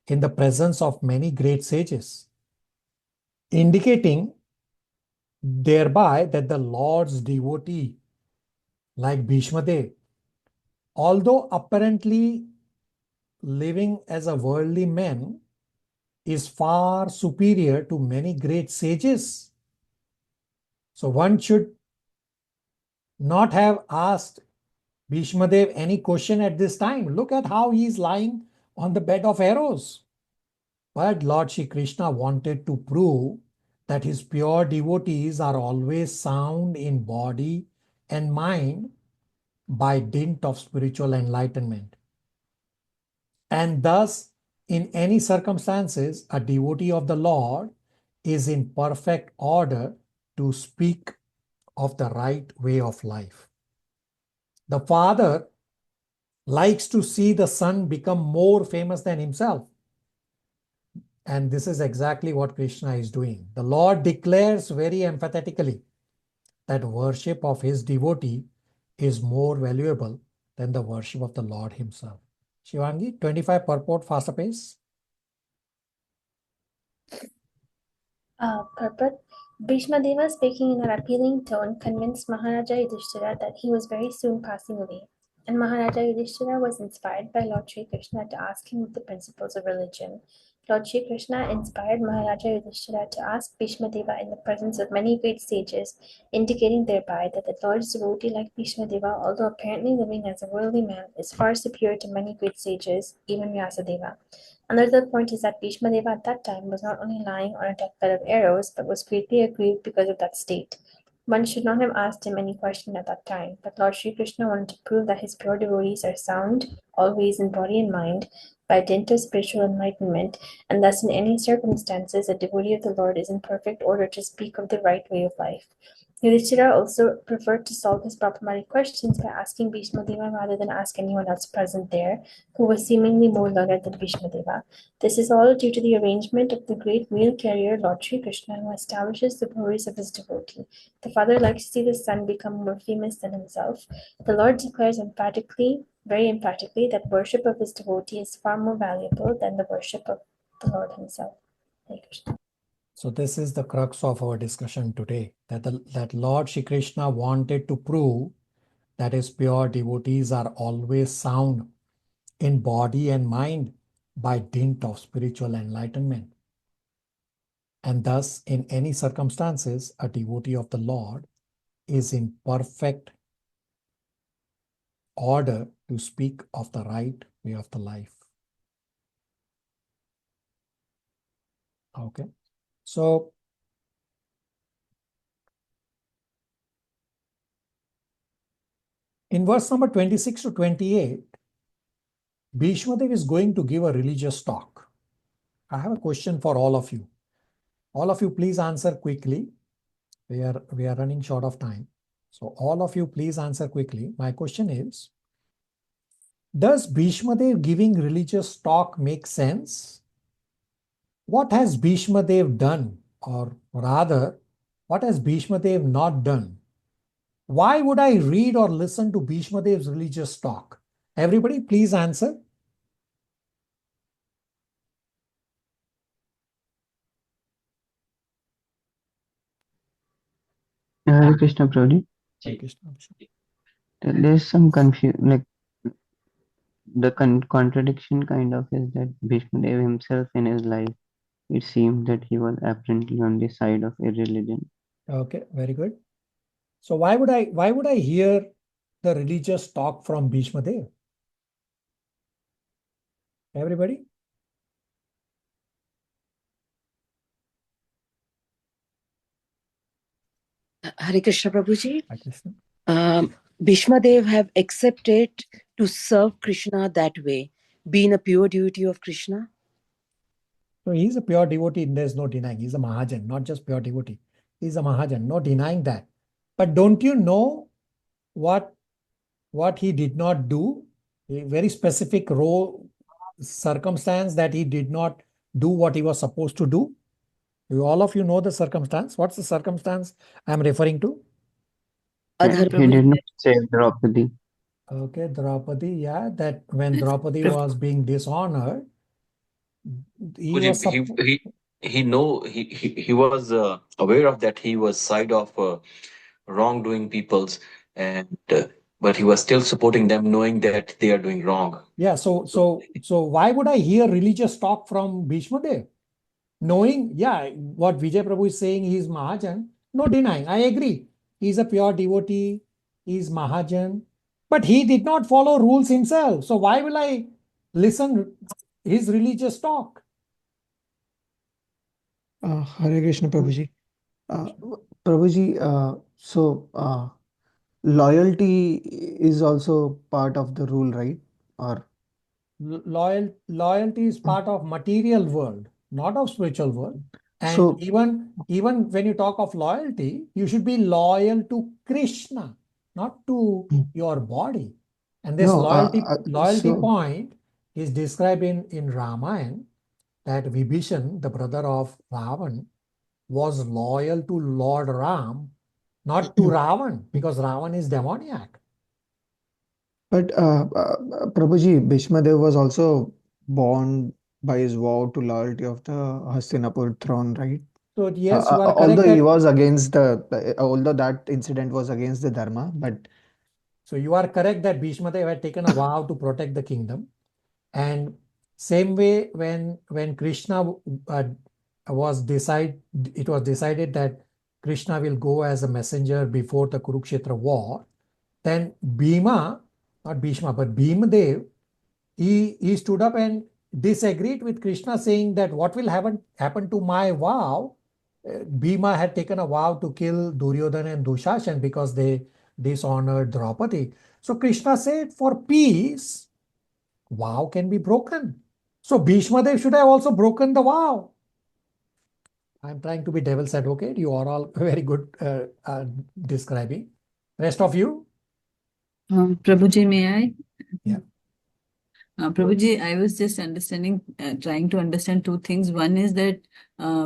in the presence of many great sages, indicating thereby that the Lord's devotee, like Bhishma Dev, although apparently living as a worldly man, is far superior to many great sages. So one should not have asked Bhishma Dev any question at this time. Look at how he is lying on the bed of arrows. But Lord Shri Krishna wanted to prove that his pure devotees are always sound in body and mind by dint of spiritual enlightenment. And thus, in any circumstances, a devotee of the Lord is in perfect order to speak of the right way of life. The father likes to see the son become more famous than himself. And this is exactly what Krishna is doing. The Lord declares very emphatically that worship of his devotee is more valuable than the worship of the Lord himself. Shivangi, 25 purport, faster pace. Purport. Bhishma Deva, speaking in an appealing tone, convinced Maharaja Yudhishthira that he was very soon passing away, and Maharaja Yudhishthira was inspired by Lord Sri Krishna to ask him of the principles of religion. Lord Sri Krishna inspired Maharaja Yudhishthira to ask Bhishma Deva in the presence of many great sages, indicating thereby that the Lord's devotee like Bhishma Deva, although apparently living as a worldly man, is far superior to many great sages, even Vyasadeva. Another point is that Bhishma Deva at that time was not only lying on a deathbed of arrows, but was greatly aggrieved because of that state. One should not have asked him any question at that time, but Lord Sri Krishna wanted to prove that his pure devotees are sound, always in body and mind, by dint of spiritual enlightenment, and thus in any circumstances a devotee of the Lord is in perfect order to speak of the right way of life. Yudhishthira also preferred to solve his problematic questions by asking Bhishma Deva rather than ask anyone else present there, who was seemingly more learned than Bhishma Deva. This is all due to the arrangement of the great wheel carrier Lord Sri Krishna, who establishes the glories of his devotee. The father likes to see the son become more famous than himself. The Lord declares emphatically, very emphatically, that worship of his devotee is far more valuable than the worship of the Lord himself. Hare Krishna. So this is the crux of our discussion today, that Lord Shri Krishna wanted to prove that his pure devotees are always sound in body and mind by dint of spiritual enlightenment. And thus, in any circumstances, a devotee of the Lord is in perfect order to speak of the right way of the life. Okay. So, in verse number 26 to 28, Bhishma Dev is going to give a religious talk. I have a question for all of you. All of you, please answer quickly. We are running short of time. So all of you, please answer quickly. My question is, does Bhishma Dev giving religious talk make sense? What has Bhishma Dev done? Or rather, what has Bhishma Dev not done? Why would I read or listen to Bhishma Dev's religious talk? Everybody, please answer. Hare Krishna, Prabhuji. Hare Krishna. There's some confusion, like the contradiction kind of is that Bhishma Dev himself in his life, it seemed that he was apparently on the side of irreligion. Okay, very good. So why would I hear the religious talk from Bhishma Dev? Everybody? Hare Krishna Prabhuji. Hare Krishna. Bhishma Dev have accepted to serve Krishna that way, being a pure devotee of Krishna. So he's a pure devotee, there's no denying. He's a Mahajan, not just pure devotee. He's a Mahajan, no denying that. But don't you know what he did not do? A very specific circumstance that he did not do what he was supposed to do. All of you know the circumstance. What's the circumstance I'm referring to? He did not save Draupadi. Okay, Draupadi, yeah, that when Draupadi was being dishonored, he was he was aware of that he was side of wrongdoing peoples, and but he was still supporting them, knowing that they are doing wrong. Yeah, so why would I hear religious talk from Bhishma Dev? Knowing, yeah, what Vijay Prabhu is saying, he is Mahajan, no denying. I agree. He's a pure devotee, he's Mahajan, but he did not follow rules himself. So why will I listen his religious talk? Hare Krishna, Prabhuji. Prabhuji, loyalty is also part of the rule, right? Or loyalty is part of material world, not of spiritual world. And so, even when you talk of loyalty, you should be loyal to Krishna, not to your body. And this loyalty point is described in Ramayana, that Vibhishan, the brother of Ravan, was loyal to Lord Ram, not to Ravan, because Ravan is demoniac. But Prabhuji, Bhishma Dev was also bound by his vow to loyalty of the Hastinapur throne, right? So yes, you are correct Although he that. was against although he was against although that incident was against the dharma, but So you are correct that Bhishma Dev had taken a vow to protect the kingdom, and same way when Krishna it was decided that Krishna will go as a messenger before the Kurukshetra war. Then Bhima, not Bhishma, but Bhima Dev, he stood up and disagreed with Krishna, saying that what will happen to my vow. Bhima had taken a vow to kill Duryodhana and Dushashan because they dishonored Draupadi. So Krishna said, for peace, vow can be broken. So Bhishma Dev should have also broken the vow. I'm trying to be devil's advocate. You are all very good describing. Rest of you? Prabhuji, may I? Yeah. Prabhuji, I was just trying to understand two things. One is that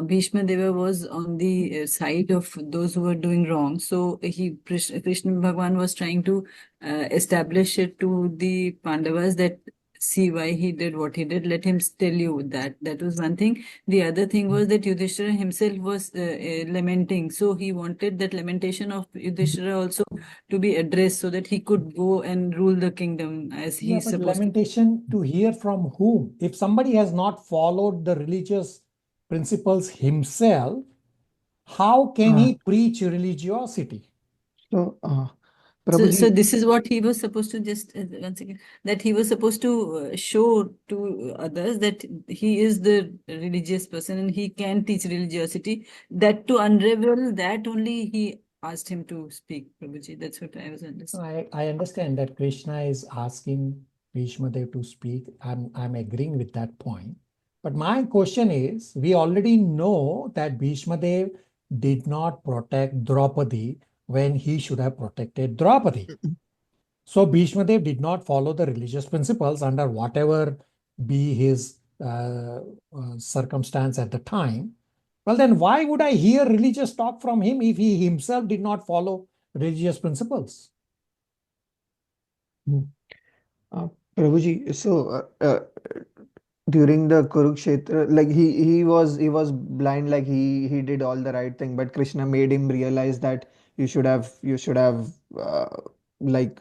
Bhishma Deva was on the side of those who were doing wrong. So Krishna Bhagwan was trying to establish it to the Pandavas that see why he did what he did. Let him tell you that. That was one thing. The other thing was that Yudhishthira himself was lamenting. So he wanted that lamentation of Yudhishthira also to be addressed so that he could go and rule the kingdom as Yeah, he's but supposed to. lamentation to hear from whom? If somebody has not followed the religious principles himself, how can he preach religiosity? so So Prabhuji, this is what he was supposed to just once again, that he was supposed to show to others that he is the religious person and he can teach religiosity. That to unravel that only he asked him to speak, Prabhuji. That's what I was understanding. I understand that Krishna is asking Bhishma Dev to speak. I'm agreeing with that point. But my question is, we already know that Bhishma Dev did not protect Draupadi when he should have protected Draupadi. So Bhishma Dev did not follow the religious principles under whatever be his circumstance at the time. Well, then why would I hear religious talk from him if he himself did not follow religious principles? Prabhuji, so during the Kurukshetra, like he was blind, like he did all the right thing, but Krishna made him realize that you should have like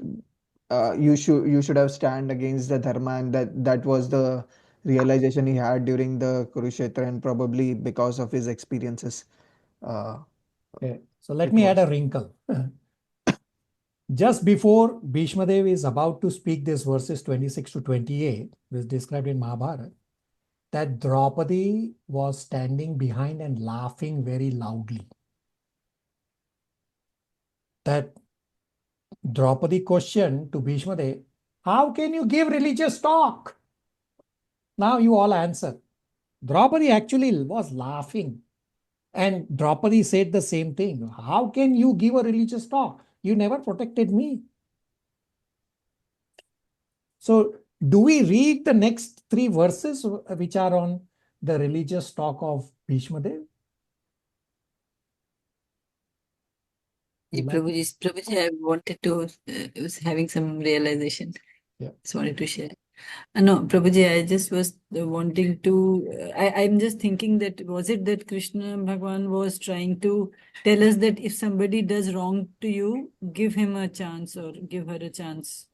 you should have stand against the dharma, and that was the realization he had during the Kurukshetra, and probably because of his experiences. Okay. So let It me add a was. wrinkle. Just before Bhishma Dev is about to speak these verses 26 to 28, which is described in Mahabharata, that Draupadi was standing behind and laughing very loudly. That Draupadi questioned to Bhishma Dev, how can you give religious talk? Now you all answer. Draupadi actually was laughing. And Draupadi said the same thing. How can you give a religious talk? You never protected me. So do we read the next three verses which are on the religious talk of Bhishma Dev? Prabhuji, I wanted to, was having some realization. Yeah. Just wanted to share. No, Prabhuji, I just was wanting to, I'm just thinking that was it that Krishna Bhagwan was trying to tell us that if somebody does wrong to you, give him a chance or give her a chance.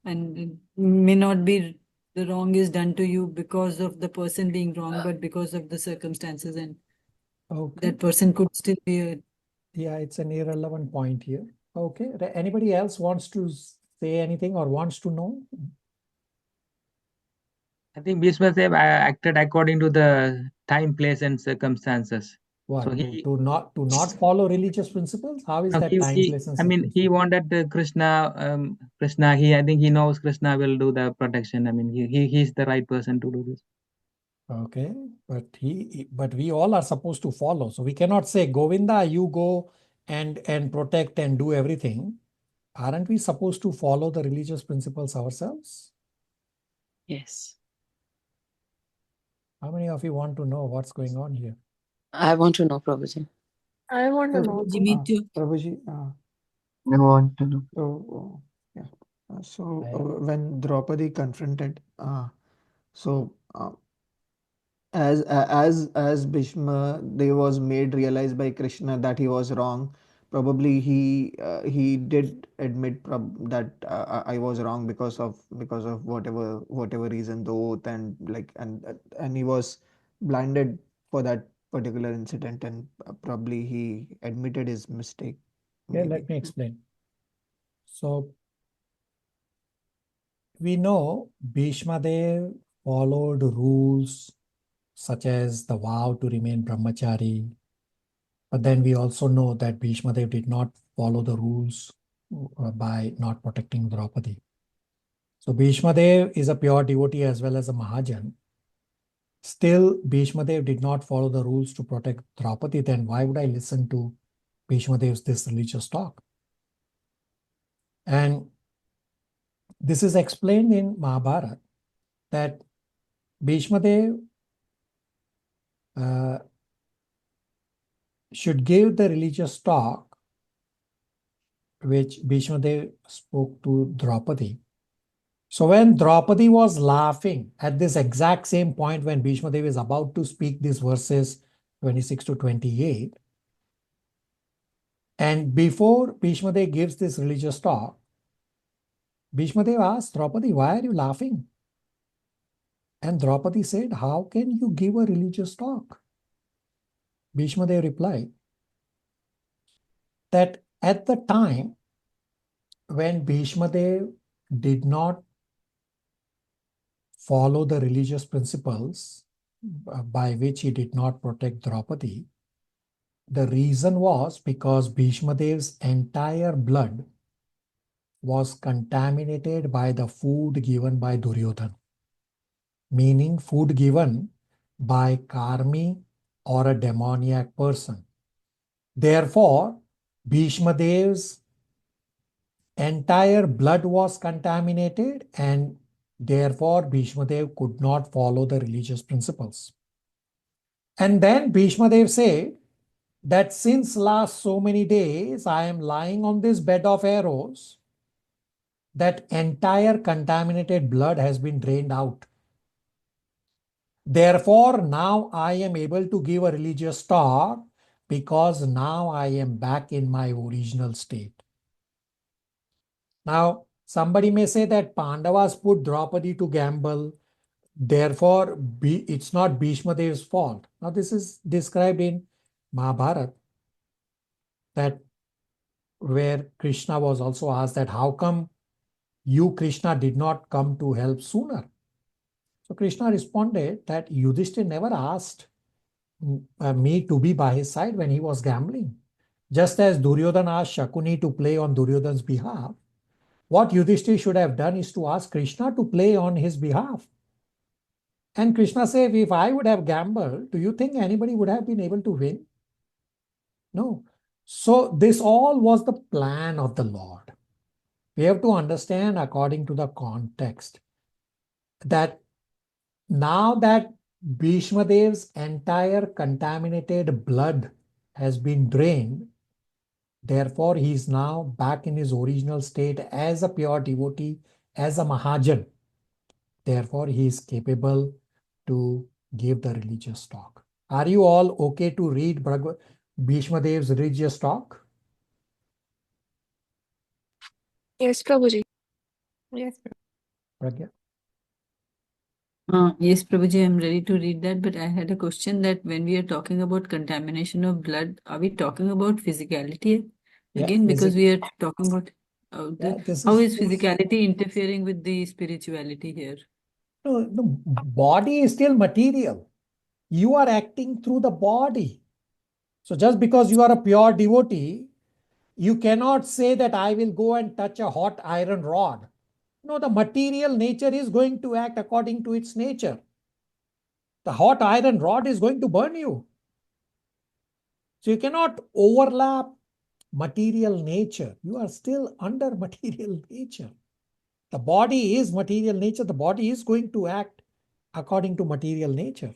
And it may not be the wrong is done to you because of the person being wrong, but because of the circumstances, and Okay. that person could still be a. Yeah, it's an irrelevant point here. Okay. Anybody else wants to say anything or wants to know? I think Bhishma Dev acted according to the time, place, and circumstances. What? So he, To not follow religious principles? How is no, that time, place, and I mean, he circumstance? wanted Krishna. I think he knows Krishna will do the protection. I mean, he's the right person to do this. Okay, but we all are supposed to follow. So we cannot say, Govinda, you go and protect and do everything. Aren't we supposed to follow the religious principles ourselves? Yes. How many of you want to know what's going on here? I want to know, Prabhuji. I want to know Prabhuji, too. me too. Prabhuji, I want to know. so yeah, so I- when Draupadi confronted, so as Bhishma Dev was made realize by Krishna that he was wrong. Probably he did admit that I was wrong because of whatever reason, the oath and like and he was blinded for that particular incident, and probably he admitted his mistake. Yeah, Maybe. let me explain. So we know Bhishma Dev followed rules such as the vow to remain brahmachari. But then we also know that Bhishma Dev did not follow the rules by not protecting Draupadi. So Bhishma Dev is a pure devotee as well as a Mahajan. Still, Bhishma Dev did not follow the rules to protect Draupadi. Then why would I listen to Bhishma Dev's this religious talk? And this is explained in Mahabharata that Bhishma Dev should give the religious talk which Bhishma Dev spoke to Draupadi. So when Draupadi was laughing at this exact same point when Bhishma Dev is about to speak these verses 26 to 28, and before Bhishma Dev gives this religious talk, Bhishma Dev asked Draupadi, why are you laughing? And Draupadi said, how can you give a religious talk? Bhishma Dev replied that at the time when Bhishma Dev did not follow the religious principles by which he did not protect Draupadi, the reason was because Bhishma Dev's entire blood was contaminated by the food given by Duryodhana, meaning food given by Karmi or a demoniac person. Therefore, Bhishma Dev's entire blood was contaminated, and therefore Bhishma Dev could not follow the religious principles. And then Bhishma Dev said that since last so many days I am lying on this bed of arrows, that entire contaminated blood has been drained out. Therefore, now I am able to give a religious talk because now I am back in my original state. Now, somebody may say that Pandavas put Draupadi to gamble. Therefore, it's not Bhishma Dev's fault. Now, this is described in Mahabharata, that where Krishna was also asked that how come you, Krishna, did not come to help sooner? So Krishna responded that Yudhishthira never asked me to be by his side when he was gambling. Just as Duryodhana asked Shakuni to play on Duryodhana's behalf, what Yudhishthira should have done is to ask Krishna to play on his behalf. And Krishna said, if I would have gambled, do you think anybody would have been able to win? No. So this all was the plan of the Lord. We have to understand according to the context that now that Bhishma Dev's entire contaminated blood has been drained, therefore he is now back in his original state as a pure devotee, as a Mahajan. Therefore he is capable to give the religious talk. Are you all okay to read Bhishma Dev's religious talk? Yes, Prabhuji. Yes. Pragya? Yes, Prabhuji, I'm ready to read that, but I had a question that when we are talking about contamination of blood, are we talking about physicality again? Because we are talking about how is physicality interfering with the spirituality here? No, the body is still material. You are acting through the body. So just because you are a pure devotee, you cannot say that I will go and touch a hot iron rod. No, the material nature is going to act according to its nature. The hot iron rod is going to burn you. So you cannot overlap material nature. You are still under material nature. The body is material nature. The body is going to act according to material nature.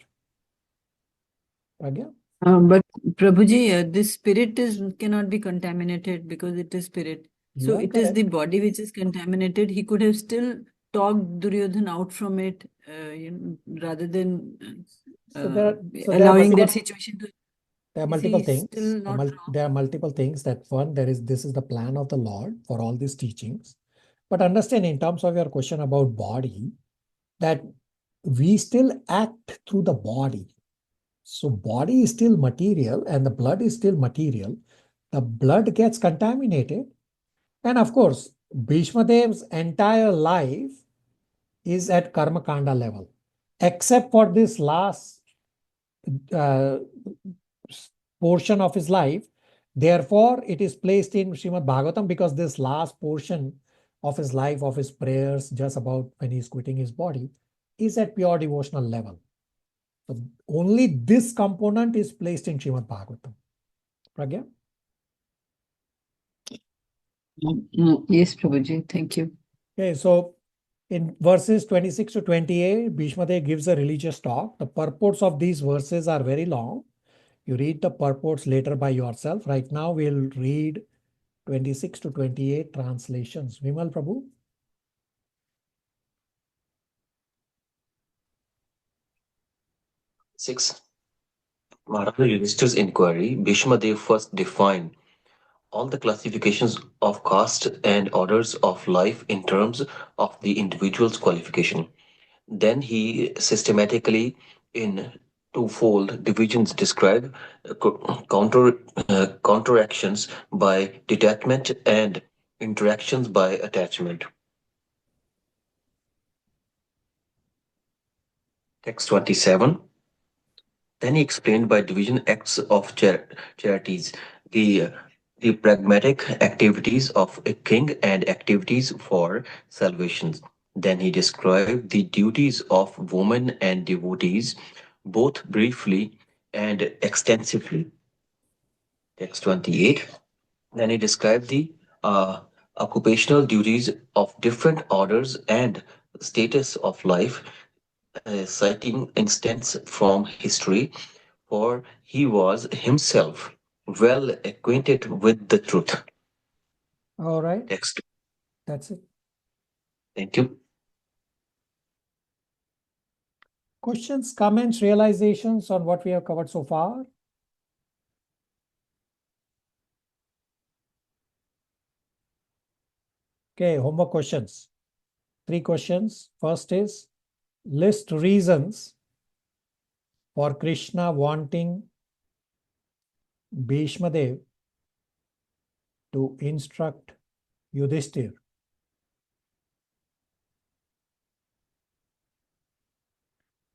Pragya? But Prabhuji, this spirit cannot be contaminated because it is spirit. So it is the body which is contaminated. He could have still talk Duryodhan out from it, rather than allowing that situation to. There are Is multiple he things. still not wrong? There are multiple things. That one, this is the plan of the Lord for all these teachings. But understand, in terms of your question about body, that we still act through the body. So body is still material and the blood is still material. The blood gets contaminated. And of course, Bhishma Dev's entire life is at Karma Kanda level, except for this last portion of his life. Therefore, it is placed in Srimad Bhagavatam because this last portion of his life, of his prayers, just about when he's quitting his body, is at pure devotional level. So only this component is placed in Srimad Bhagavatam. Pragya? Yes, Prabhuji, thank you. Okay, so in verses 26 to 28, Bhishma Dev gives a religious talk. The purports of these verses are very long. You read the purports later by yourself. Right now, we'll read 26 to 28 translations. Vimal Prabhu? Six. Maharaja Yudhishthir's inquiry, Bhishma Dev first defined all the classifications of caste and orders of life in terms of the individual's qualification. Then he systematically, in twofold divisions, described counteractions by detachment and interactions by attachment. Text 27. Then he explained by division acts of charities, the pragmatic activities of a king and activities for salvation. Then he described the duties of women and devotees, both briefly and extensively. Text 28. Then he described the occupational duties of different orders and status of life, citing instance from history, for he was himself well acquainted with the truth. All right. Text. That's it. Thank you. Questions, comments, realizations on what we have covered so far? Okay, homework questions. 3 questions. First is, list reasons for Krishna wanting Bhishma Dev to instruct Yudhishthir.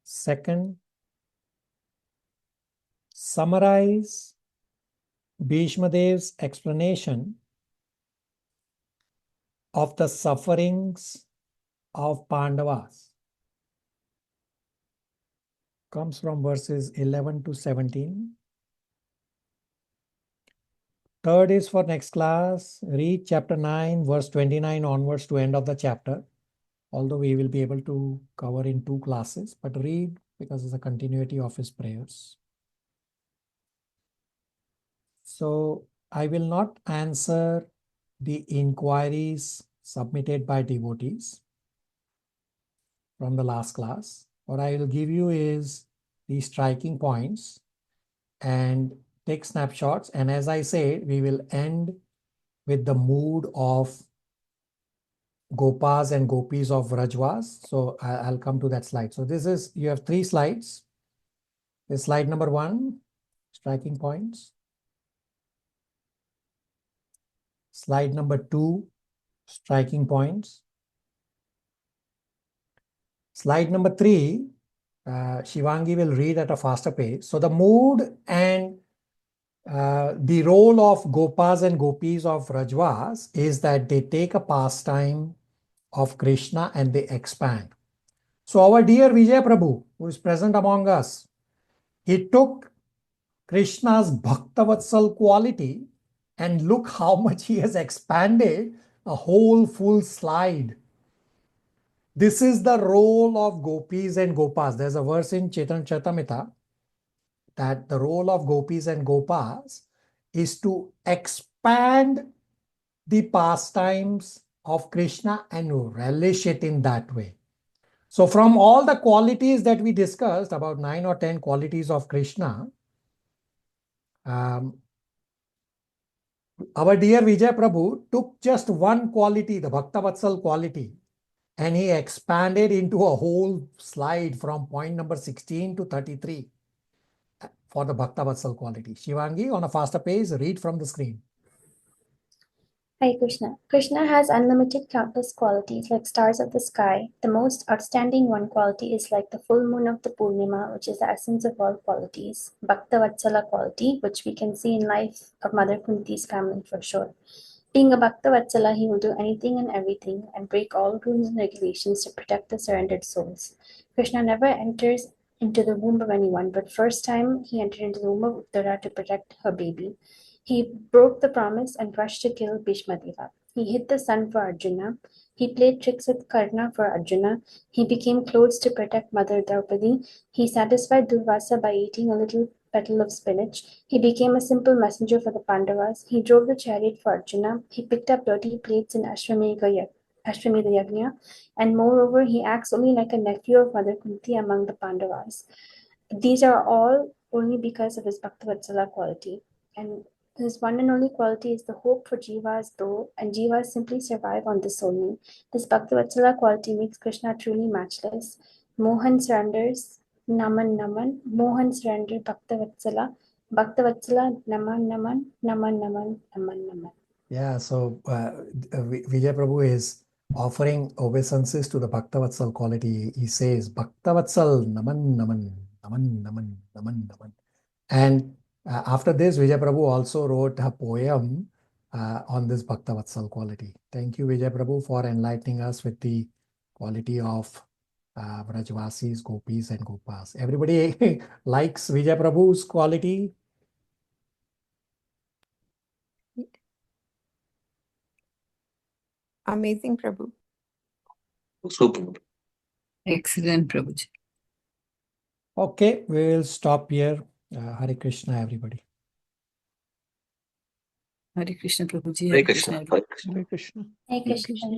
Second, summarize Bhishma Dev's explanation of the sufferings of Pandavas. Comes from verses 11 to 17. Third is for next class, read chapter 9, verse 29 onwards to end of the chapter. Although we will be able to cover in 2 classes, but read because it's a continuity of his prayers. So I will not answer the inquiries submitted by devotees from the last class. What I will give you is the striking points and take snapshots. And as I said, we will end with the mood of Gopas and Gopis of Vrajvas. So I'll come to that slide. So this is, you have 3 slides. This slide number 1, striking points. Slide number 2, striking points. Slide number 3, Shivangi will read at a faster pace. So the mood and the role of Gopas and Gopis of Vrajvas is that they take a pastime of Krishna and they expand. So our dear Vijay Prabhu, who is present among us, he took Krishna's Bhaktavatsal quality and look how much he has expanded, a whole full slide. This is the role of Gopis and Gopas. There's a verse in Chaitanya Charitamrita that the role of Gopis and Gopas is to expand the pastimes of Krishna and relish it in that way. So from all the qualities that we discussed, about 9 or 10 qualities of Krishna, our dear Vijay Prabhu took just one quality, the Bhaktavatsal quality, and he expanded into a whole slide from point number 16 to 33 for the Bhaktavatsal quality. Shivangi, on a faster pace, read from the screen. Hare Krishna. Krishna has unlimited countless qualities like stars of the sky. The most outstanding one quality is like the full moon of the Purnima, which is the essence of all qualities. Bhaktavatsala quality, which we can see in life of Mother Kunti's family for sure. Being a Bhaktavatsala, he will do anything and everything and break all rules and regulations to protect the surrendered souls. Krishna never enters into the womb of anyone, but first time he entered into the womb of Uttara to protect her baby. He broke the promise and rushed to kill Bhishmadeva. He hid the sun for Arjuna. He played tricks with Karna for Arjuna. He became clothes to protect Mother Draupadi. He satisfied Durvasa by eating a little petal of spinach. He became a simple messenger for the Pandavas. He drove the chariot for Arjuna. He picked up dirty plates in Ashwamedha Yajna. And moreover, he acts only like a nephew of Mother Kunti among the Pandavas. These are all only because of his Bhaktavatsala quality. And his one and only quality is the hope for jivas, though, and jivas simply survive on this only. This Bhaktavatsala quality makes Krishna truly matchless. Mohan surrenders, Naman Naman. Mohan surrender Bhaktavatsala. Bhaktavatsala, Naman Naman, Naman Naman, Naman Naman. Yeah, so Vijay Prabhu is offering obeisances to the Bhaktavatsal quality. He says, Bhaktavatsal, Naman Naman, Naman Naman, Naman Naman. And after this, Vijay Prabhu also wrote a poem on this Bhaktavatsal quality. Thank you, Vijay Prabhu, for enlightening us with the quality of Vrajvasis, Gopis, and Gopas. Everybody likes Vijay Prabhu's quality. Amazing, Prabhu. Super. Excellent, Prabhuji. Okay, we will stop here. Hare Krishna, everybody. Hare Krishna, Prabhuji. Hare Krishna. everybody. Hare Krishna. Hare Krishna.